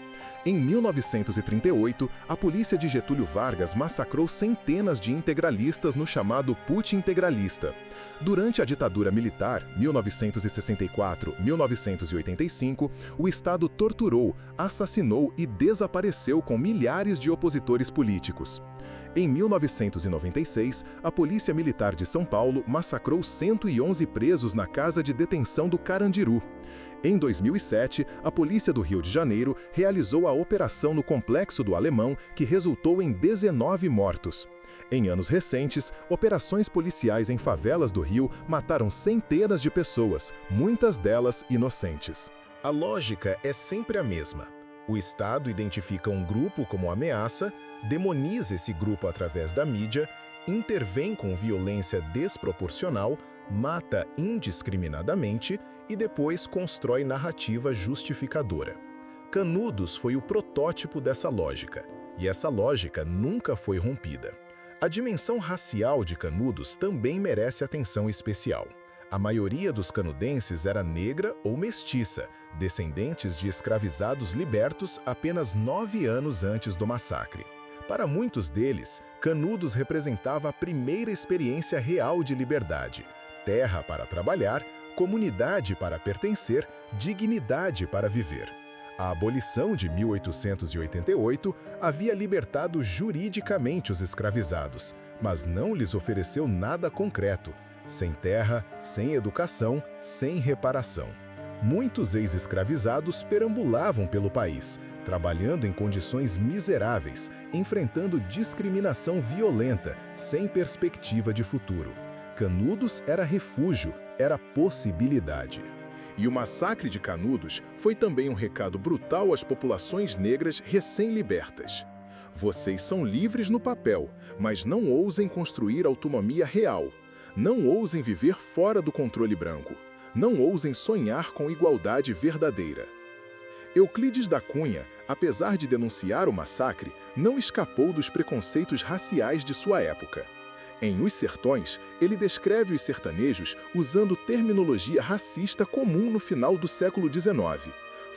Em 1938, a polícia de Getúlio Vargas massacrou centenas de integralistas no chamado Putsch integralista. Durante a ditadura militar, 1964-1985, o Estado torturou, assassinou e desapareceu com milhares de opositores políticos. Em 1996, a Polícia Militar de São Paulo massacrou 111 presos na casa de detenção do Carandiru. Em 2007, a Polícia do Rio de Janeiro realizou a operação no Complexo do Alemão, que resultou em 19 mortos. Em anos recentes, operações policiais em favelas do Rio mataram centenas de pessoas, muitas delas inocentes. A lógica é sempre a mesma. O Estado identifica um grupo como ameaça, demoniza esse grupo através da mídia, intervém com violência desproporcional, mata indiscriminadamente e depois constrói narrativa justificadora. Canudos foi o protótipo dessa lógica, e essa lógica nunca foi rompida. A dimensão racial de Canudos também merece atenção especial. A maioria dos canudenses era negra ou mestiça, descendentes de escravizados libertos apenas 9 anos antes do massacre. Para muitos deles, Canudos representava a primeira experiência real de liberdade: terra para trabalhar, comunidade para pertencer, dignidade para viver. A abolição de 1888 havia libertado juridicamente os escravizados, mas não lhes ofereceu nada concreto: sem terra, sem educação, sem reparação. Muitos ex-escravizados perambulavam pelo país, trabalhando em condições miseráveis, enfrentando discriminação violenta, sem perspectiva de futuro. Canudos era refúgio, era possibilidade. E o massacre de Canudos foi também um recado brutal às populações negras recém-libertas. Vocês são livres no papel, mas não ousem construir autonomia real. Não ousem viver fora do controle branco. Não ousem sonhar com igualdade verdadeira. Euclides da Cunha, apesar de denunciar o massacre, não escapou dos preconceitos raciais de sua época. Em Os Sertões, ele descreve os sertanejos usando terminologia racista comum no final do século XIX.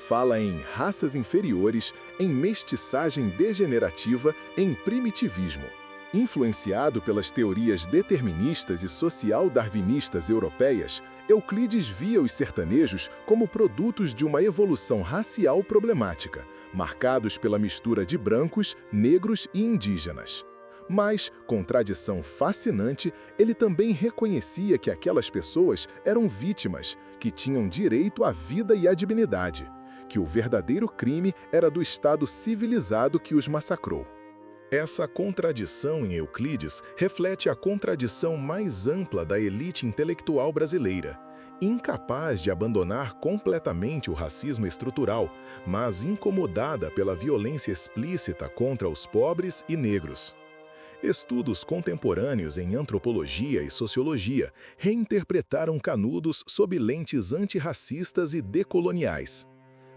Fala em raças inferiores, em mestiçagem degenerativa, em primitivismo. Influenciado pelas teorias deterministas e social-darwinistas europeias, Euclides via os sertanejos como produtos de uma evolução racial problemática, marcados pela mistura de brancos, negros e indígenas. Mas, com tradição fascinante, ele também reconhecia que aquelas pessoas eram vítimas, que tinham direito à vida e à dignidade, que o verdadeiro crime era do Estado civilizado que os massacrou. Essa contradição em Euclides reflete a contradição mais ampla da elite intelectual brasileira, incapaz de abandonar completamente o racismo estrutural, mas incomodada pela violência explícita contra os pobres e negros. Estudos contemporâneos em antropologia e sociologia reinterpretaram Canudos sob lentes antirracistas e decoloniais.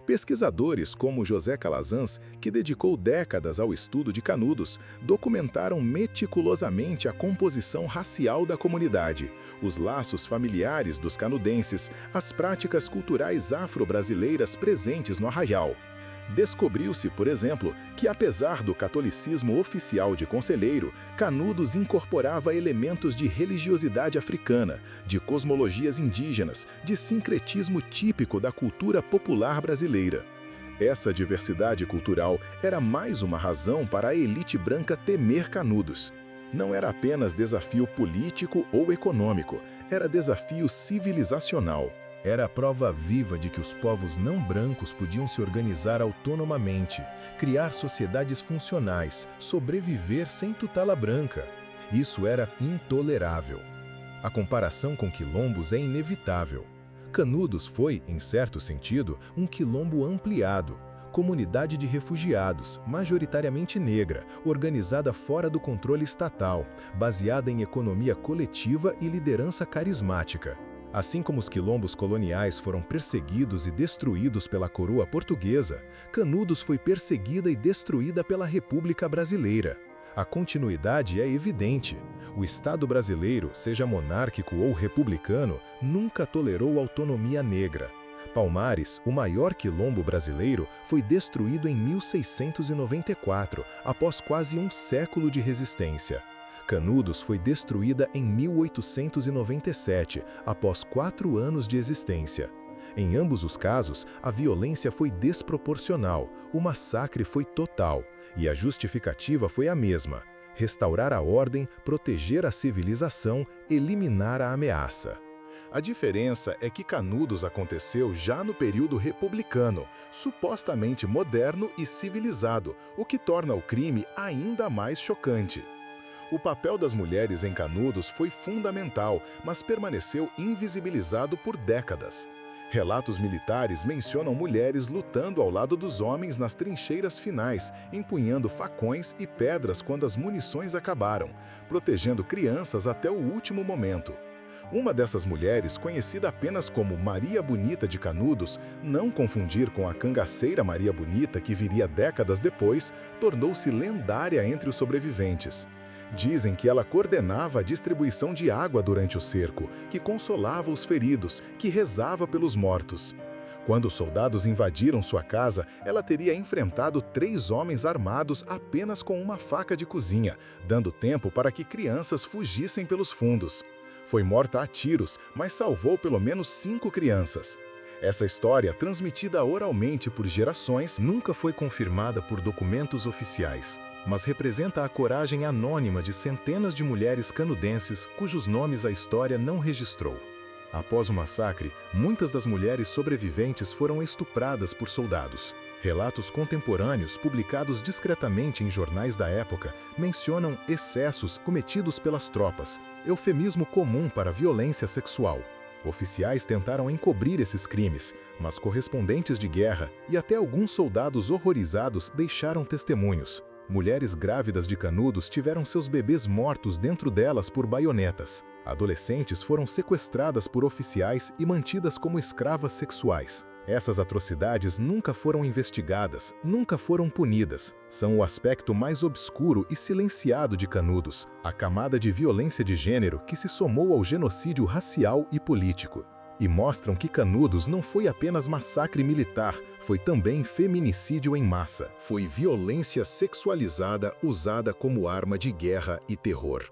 Pesquisadores como José Calazans, que dedicou décadas ao estudo de Canudos, documentaram meticulosamente a composição racial da comunidade, os laços familiares dos canudenses, as práticas culturais afro-brasileiras presentes no arraial. Descobriu-se, por exemplo, que apesar do catolicismo oficial de Conselheiro, Canudos incorporava elementos de religiosidade africana, de cosmologias indígenas, de sincretismo típico da cultura popular brasileira. Essa diversidade cultural era mais uma razão para a elite branca temer Canudos. Não era apenas desafio político ou econômico, era desafio civilizacional. Era a prova viva de que os povos não brancos podiam se organizar autonomamente, criar sociedades funcionais, sobreviver sem tutela branca. Isso era intolerável. A comparação com quilombos é inevitável. Canudos foi, em certo sentido, um quilombo ampliado, comunidade de refugiados, majoritariamente negra, organizada fora do controle estatal, baseada em economia coletiva e liderança carismática. Assim como os quilombos coloniais foram perseguidos e destruídos pela coroa portuguesa, Canudos foi perseguida e destruída pela República Brasileira. A continuidade é evidente. O Estado brasileiro, seja monárquico ou republicano, nunca tolerou autonomia negra. Palmares, o maior quilombo brasileiro, foi destruído em 1694, após quase um século de resistência. Canudos foi destruída em 1897, após 4 anos de existência. Em ambos os casos, a violência foi desproporcional, o massacre foi total, e a justificativa foi a mesma: restaurar a ordem, proteger a civilização, eliminar a ameaça. A diferença é que Canudos aconteceu já no período republicano, supostamente moderno e civilizado, o que torna o crime ainda mais chocante. O papel das mulheres em Canudos foi fundamental, mas permaneceu invisibilizado por décadas. Relatos militares mencionam mulheres lutando ao lado dos homens nas trincheiras finais, empunhando facões e pedras quando as munições acabaram, protegendo crianças até o último momento. Uma dessas mulheres, conhecida apenas como Maria Bonita de Canudos, não confundir com a cangaceira Maria Bonita que viria décadas depois, tornou-se lendária entre os sobreviventes. Dizem que ela coordenava a distribuição de água durante o cerco, que consolava os feridos, que rezava pelos mortos. Quando os soldados invadiram sua casa, ela teria enfrentado 3 homens armados apenas com uma faca de cozinha, dando tempo para que crianças fugissem pelos fundos. Foi morta a tiros, mas salvou pelo menos 5 crianças. Essa história, transmitida oralmente por gerações, nunca foi confirmada por documentos oficiais, mas representa a coragem anônima de centenas de mulheres canadenses cujos nomes a história não registrou. Após o massacre, muitas das mulheres sobreviventes foram estupradas por soldados. Relatos contemporâneos, publicados discretamente em jornais da época, mencionam excessos cometidos pelas tropas, eufemismo comum para violência sexual. Oficiais tentaram encobrir esses crimes, mas correspondentes de guerra e até alguns soldados horrorizados deixaram testemunhos. Mulheres grávidas de Canudos tiveram seus bebês mortos dentro delas por baionetas. Adolescentes foram sequestradas por oficiais e mantidas como escravas sexuais. Essas atrocidades nunca foram investigadas, nunca foram punidas. São o aspecto mais obscuro e silenciado de Canudos, a camada de violência de gênero que se somou ao genocídio racial e político. E mostram que Canudos não foi apenas massacre militar, foi também feminicídio em massa. Foi violência sexualizada usada como arma de guerra e terror.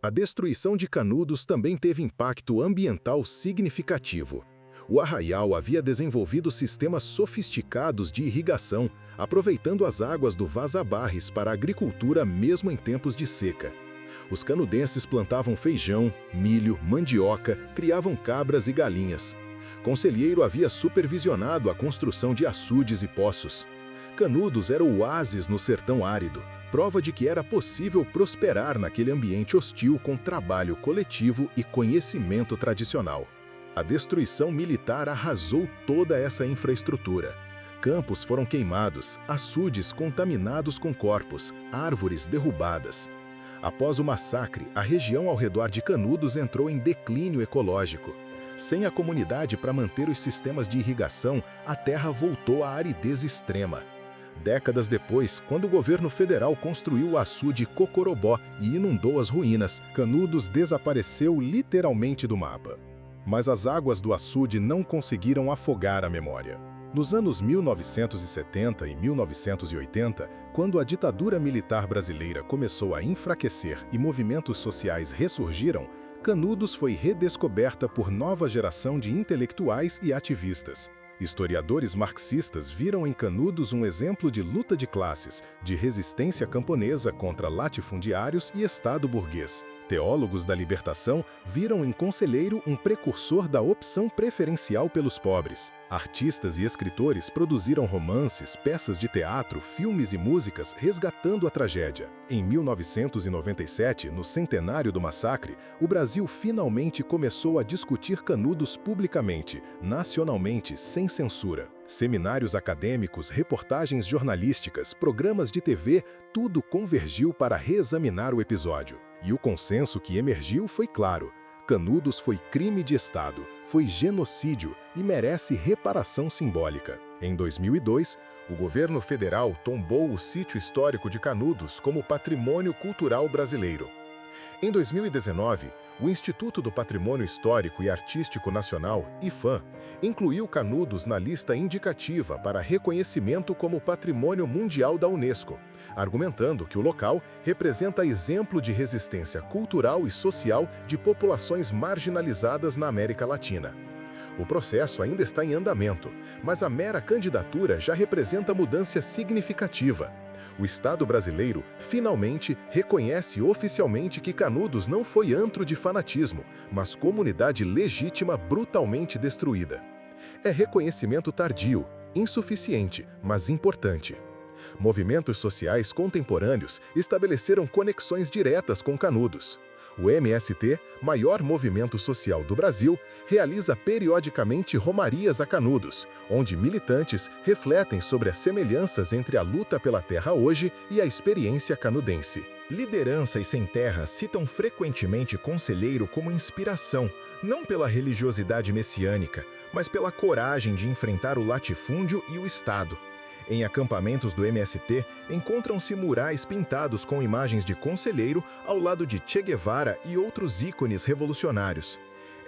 A destruição de Canudos também teve impacto ambiental significativo. O arraial havia desenvolvido sistemas sofisticados de irrigação, aproveitando as águas do Vaza-Barres para a agricultura mesmo em tempos de seca. Os canudenses plantavam feijão, milho, mandioca, criavam cabras e galinhas. Conselheiro havia supervisionado a construção de açudes e poços. Canudos era o oásis no sertão árido, prova de que era possível prosperar naquele ambiente hostil com trabalho coletivo e conhecimento tradicional. A destruição militar arrasou toda essa infraestrutura. Campos foram queimados, açudes contaminados com corpos, árvores derrubadas. Após o massacre, a região ao redor de Canudos entrou em declínio ecológico. Sem a comunidade para manter os sistemas de irrigação, a terra voltou à aridez extrema. Décadas depois, quando o governo federal construiu o açude Cocorobó e inundou as ruínas, Canudos desapareceu literalmente do mapa. Mas as águas do açude não conseguiram afogar a memória. Nos anos 1970 e 1980, quando a ditadura militar brasileira começou a enfraquecer e movimentos sociais ressurgiram, Canudos foi redescoberta por nova geração de intelectuais e ativistas. Historiadores marxistas viram em Canudos um exemplo de luta de classes, de resistência camponesa contra latifundiários e Estado burguês. Teólogos da libertação viram em Conselheiro um precursor da opção preferencial pelos pobres. Artistas e escritores produziram romances, peças de teatro, filmes e músicas resgatando a tragédia. Em 1997, no centenário do massacre, o Brasil finalmente começou a discutir Canudos publicamente, nacionalmente, sem censura. Seminários acadêmicos, reportagens jornalísticas, programas de TV, tudo convergiu para reexaminar o episódio. E o consenso que emergiu foi claro: Canudos foi crime de Estado, foi genocídio e merece reparação simbólica. Em 2002, o governo federal tombou o sítio histórico de Canudos como patrimônio cultural brasileiro. Em 2019, o Instituto do Patrimônio Histórico e Artístico Nacional, IPHAN, incluiu Canudos na lista indicativa para reconhecimento como Patrimônio Mundial da Unesco, argumentando que o local representa exemplo de resistência cultural e social de populações marginalizadas na América Latina. O processo ainda está em andamento, mas a mera candidatura já representa mudança significativa. O Estado brasileiro finalmente reconhece oficialmente que Canudos não foi antro de fanatismo, mas comunidade legítima brutalmente destruída. É reconhecimento tardio, insuficiente, mas importante. Movimentos sociais contemporâneos estabeleceram conexões diretas com Canudos. O MST, maior movimento social do Brasil, realiza periodicamente romarias a Canudos, onde militantes refletem sobre as semelhanças entre a luta pela terra hoje e a experiência canudense. Lideranças sem terra citam frequentemente Conselheiro como inspiração, não pela religiosidade messiânica, mas pela coragem de enfrentar o latifúndio e o Estado. Em acampamentos do MST, encontram-se murais pintados com imagens de Conselheiro ao lado de Che Guevara e outros ícones revolucionários.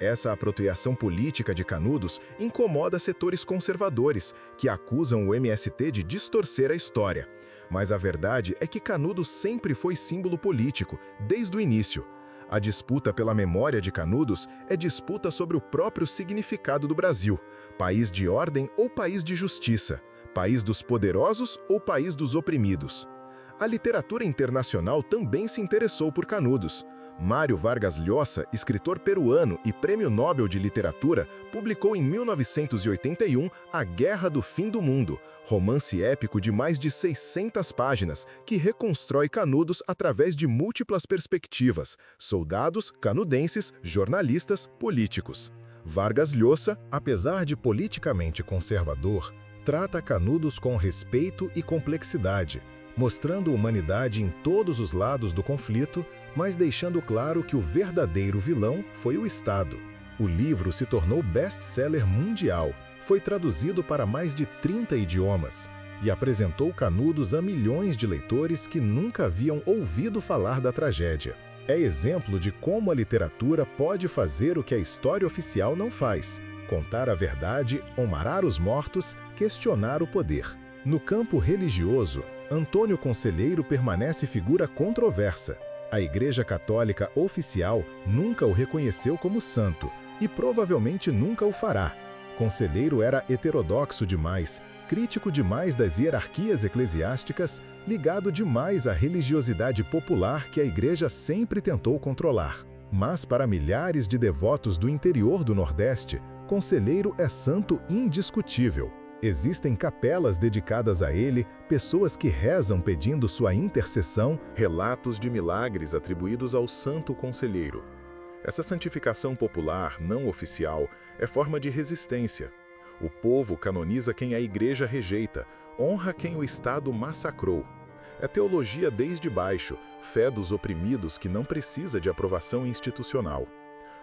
Essa apropriação política de Canudos incomoda setores conservadores, que acusam o MST de distorcer a história. Mas a verdade é que Canudos sempre foi símbolo político, desde o início. A disputa pela memória de Canudos é disputa sobre o próprio significado do Brasil, país de ordem ou país de justiça, país dos poderosos ou país dos oprimidos. A literatura internacional também se interessou por Canudos. Mário Vargas Llosa, escritor peruano e Prêmio Nobel de Literatura, publicou em 1981 A Guerra do Fim do Mundo, romance épico de mais de 600 páginas que reconstrói Canudos através de múltiplas perspectivas: soldados, canudenses, jornalistas, políticos. Vargas Llosa, apesar de politicamente conservador, trata Canudos com respeito e complexidade, mostrando humanidade em todos os lados do conflito, mas deixando claro que o verdadeiro vilão foi o Estado. O livro se tornou best-seller mundial, foi traduzido para mais de 30 idiomas e apresentou Canudos a milhões de leitores que nunca haviam ouvido falar da tragédia. É exemplo de como a literatura pode fazer o que a história oficial não faz: contar a verdade, honrar os mortos, questionar o poder. No campo religioso, Antônio Conselheiro permanece figura controversa. A Igreja Católica Oficial nunca o reconheceu como santo e provavelmente nunca o fará. Conselheiro era heterodoxo demais, crítico demais das hierarquias eclesiásticas, ligado demais à religiosidade popular que a Igreja sempre tentou controlar. Mas para milhares de devotos do interior do Nordeste, Conselheiro é santo indiscutível. Existem capelas dedicadas a ele, pessoas que rezam pedindo sua intercessão, relatos de milagres atribuídos ao Santo Conselheiro. Essa santificação popular, não oficial, é forma de resistência. O povo canoniza quem a Igreja rejeita, honra quem o Estado massacrou. É teologia desde baixo, fé dos oprimidos que não precisa de aprovação institucional.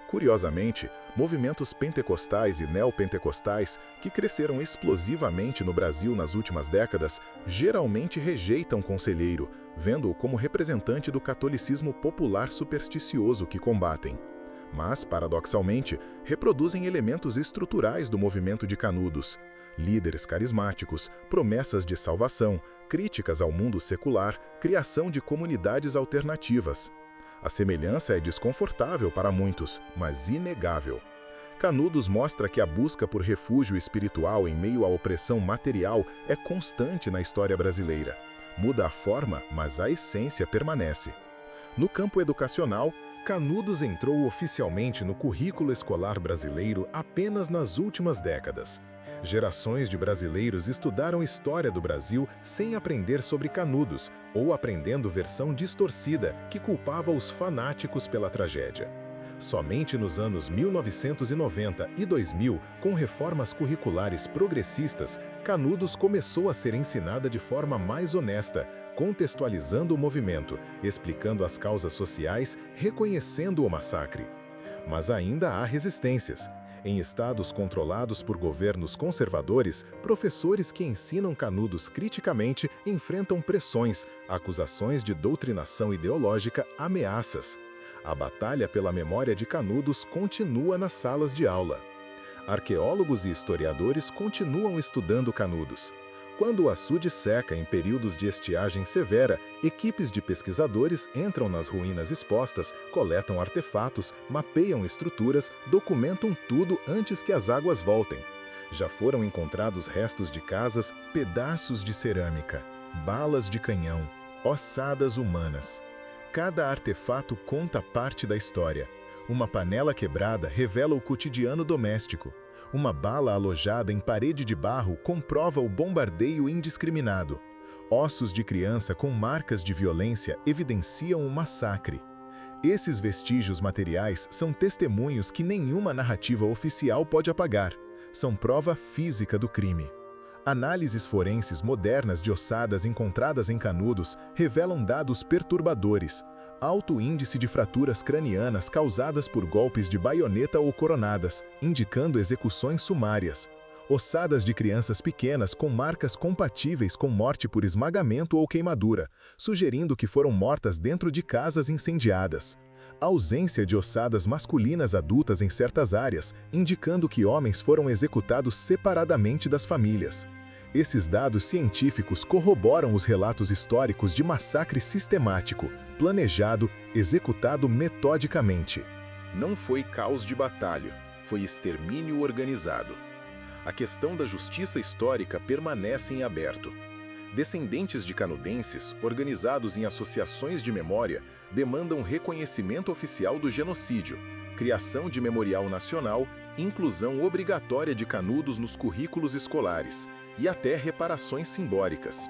Curiosamente, movimentos pentecostais e neopentecostais, que cresceram explosivamente no Brasil nas últimas décadas, geralmente rejeitam Conselheiro, vendo-o como representante do catolicismo popular supersticioso que combatem. Mas, paradoxalmente, reproduzem elementos estruturais do movimento de Canudos: líderes carismáticos, promessas de salvação, críticas ao mundo secular, criação de comunidades alternativas. A semelhança é desconfortável para muitos, mas inegável. Canudos mostra que a busca por refúgio espiritual em meio à opressão material é constante na história brasileira. Muda a forma, mas a essência permanece. No campo educacional, Canudos entrou oficialmente no currículo escolar brasileiro apenas nas últimas décadas. Gerações de brasileiros estudaram história do Brasil sem aprender sobre Canudos, ou aprendendo versão distorcida que culpava os fanáticos pela tragédia. Somente nos anos 1990 e 2000, com reformas curriculares progressistas, Canudos começou a ser ensinada de forma mais honesta, contextualizando o movimento, explicando as causas sociais, reconhecendo o massacre. Mas ainda há resistências. Em estados controlados por governos conservadores, professores que ensinam Canudos criticamente enfrentam pressões, acusações de doutrinação ideológica, ameaças. A batalha pela memória de Canudos continua nas salas de aula. Arqueólogos e historiadores continuam estudando Canudos. Quando o açude seca em períodos de estiagem severa, equipes de pesquisadores entram nas ruínas expostas, coletam artefatos, mapeiam estruturas, documentam tudo antes que as águas voltem. Já foram encontrados restos de casas, pedaços de cerâmica, balas de canhão, ossadas humanas. Cada artefato conta parte da história. Uma panela quebrada revela o cotidiano doméstico. Uma bala alojada em parede de barro comprova o bombardeio indiscriminado. Ossos de criança com marcas de violência evidenciam o massacre. Esses vestígios materiais são testemunhos que nenhuma narrativa oficial pode apagar. São prova física do crime. Análises forenses modernas de ossadas encontradas em Canudos revelam dados perturbadores: alto índice de fraturas cranianas causadas por golpes de baioneta ou coronadas, indicando execuções sumárias. Ossadas de crianças pequenas com marcas compatíveis com morte por esmagamento ou queimadura, sugerindo que foram mortas dentro de casas incendiadas. A ausência de ossadas masculinas adultas em certas áreas, indicando que homens foram executados separadamente das famílias. Esses dados científicos corroboram os relatos históricos de massacre sistemático, planejado, executado metodicamente. Não foi caos de batalha, foi extermínio organizado. A questão da justiça histórica permanece em aberto. Descendentes de canudenses, organizados em associações de memória, demandam reconhecimento oficial do genocídio, criação de memorial nacional, inclusão obrigatória de canudos nos currículos escolares e até reparações simbólicas.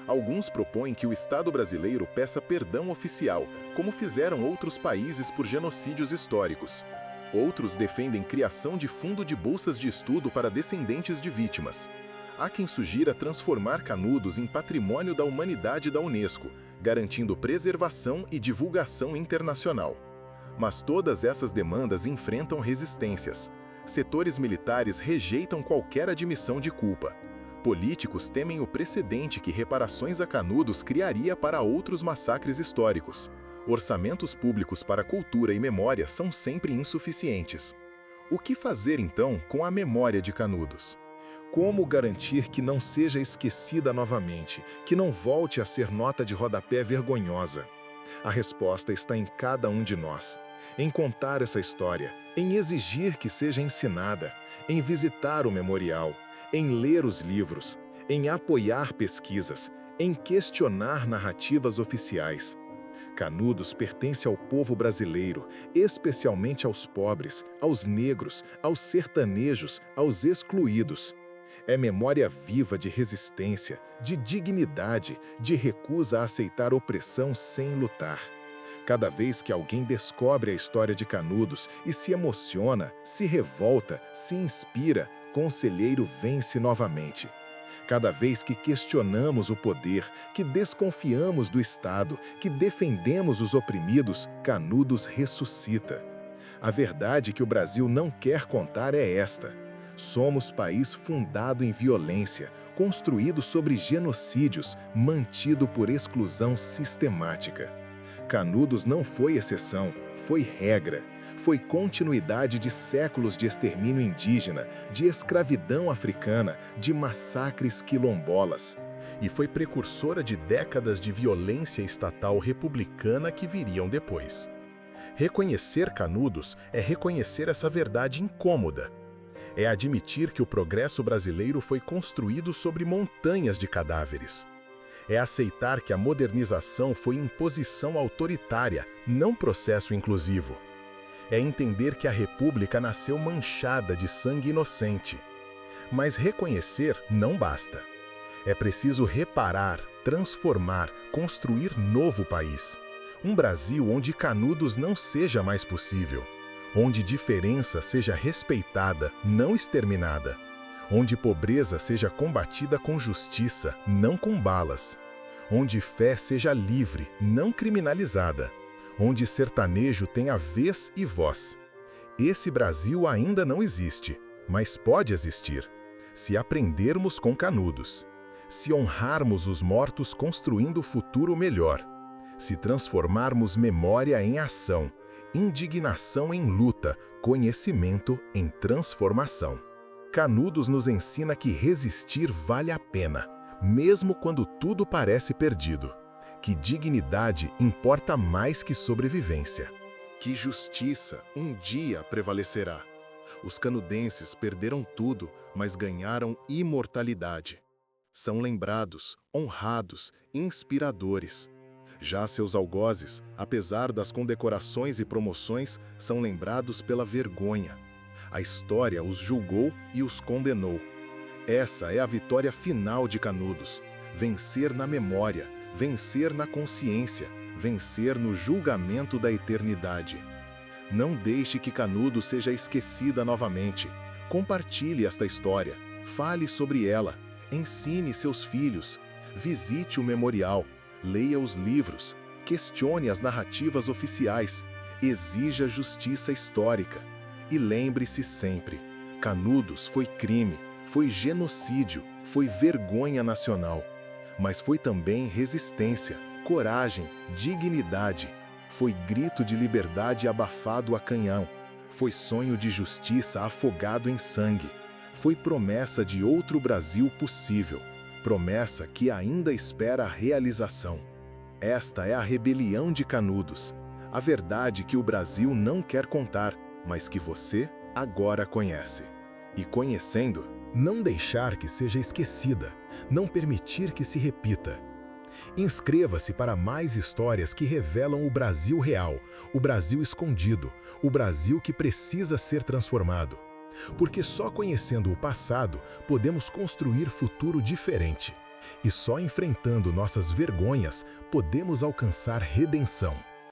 Alguns propõem que o Estado brasileiro peça perdão oficial, como fizeram outros países por genocídios históricos. Outros defendem criação de fundo de bolsas de estudo para descendentes de vítimas. Há quem sugira transformar Canudos em patrimônio da humanidade da Unesco, garantindo preservação e divulgação internacional. Mas todas essas demandas enfrentam resistências. Setores militares rejeitam qualquer admissão de culpa. Políticos temem o precedente que reparações a Canudos criaria para outros massacres históricos. Orçamentos públicos para cultura e memória são sempre insuficientes. O que fazer, então, com a memória de Canudos? Como garantir que não seja esquecida novamente, que não volte a ser nota de rodapé vergonhosa? A resposta está em cada um de nós. Em contar essa história, em exigir que seja ensinada, em visitar o memorial, em ler os livros, em apoiar pesquisas, em questionar narrativas oficiais. Canudos pertence ao povo brasileiro, especialmente aos pobres, aos negros, aos sertanejos, aos excluídos. É memória viva de resistência, de dignidade, de recusa a aceitar opressão sem lutar. Cada vez que alguém descobre a história de Canudos e se emociona, se revolta, se inspira, Conselheiro vence novamente. Cada vez que questionamos o poder, que desconfiamos do Estado, que defendemos os oprimidos, Canudos ressuscita. A verdade que o Brasil não quer contar é esta: somos país fundado em violência, construído sobre genocídios, mantido por exclusão sistemática. Canudos não foi exceção, foi regra. Foi continuidade de séculos de extermínio indígena, de escravidão africana, de massacres quilombolas. E foi precursora de décadas de violência estatal republicana que viriam depois. Reconhecer Canudos é reconhecer essa verdade incômoda. É admitir que o progresso brasileiro foi construído sobre montanhas de cadáveres. É aceitar que a modernização foi imposição autoritária, não processo inclusivo. É entender que a República nasceu manchada de sangue inocente. Mas reconhecer não basta. É preciso reparar, transformar, construir novo país. Um Brasil onde Canudos não seja mais possível. Onde diferença seja respeitada, não exterminada. Onde pobreza seja combatida com justiça, não com balas. Onde fé seja livre, não criminalizada. Onde sertanejo tenha vez e voz. Esse Brasil ainda não existe, mas pode existir, se aprendermos com Canudos, se honrarmos os mortos construindo futuro melhor, se transformarmos memória em ação, indignação em luta, conhecimento em transformação. Canudos nos ensina que resistir vale a pena, mesmo quando tudo parece perdido. Que dignidade importa mais que sobrevivência. Que justiça um dia prevalecerá. Os canudenses perderam tudo, mas ganharam imortalidade. São lembrados, honrados, inspiradores. Já seus algozes, apesar das condecorações e promoções, são lembrados pela vergonha. A história os julgou e os condenou. Essa é a vitória final de Canudos. Vencer na memória, vencer na consciência, vencer no julgamento da eternidade. Não deixe que Canudos seja esquecida novamente. Compartilhe esta história, fale sobre ela, ensine seus filhos, visite o memorial, leia os livros, questione as narrativas oficiais, exija justiça histórica. E lembre-se sempre, Canudos foi crime, foi genocídio, foi vergonha nacional. Mas foi também resistência, coragem, dignidade. Foi grito de liberdade abafado a canhão. Foi sonho de justiça afogado em sangue. Foi promessa de outro Brasil possível. Promessa que ainda espera a realização. Esta é a rebelião de Canudos. A verdade que o Brasil não quer contar, mas que você agora conhece. E conhecendo, não deixar que seja esquecida, não permitir que se repita. Inscreva-se para mais histórias que revelam o Brasil real, o Brasil escondido, o Brasil que precisa ser transformado. Porque só conhecendo o passado podemos construir futuro diferente. E só enfrentando nossas vergonhas podemos alcançar redenção.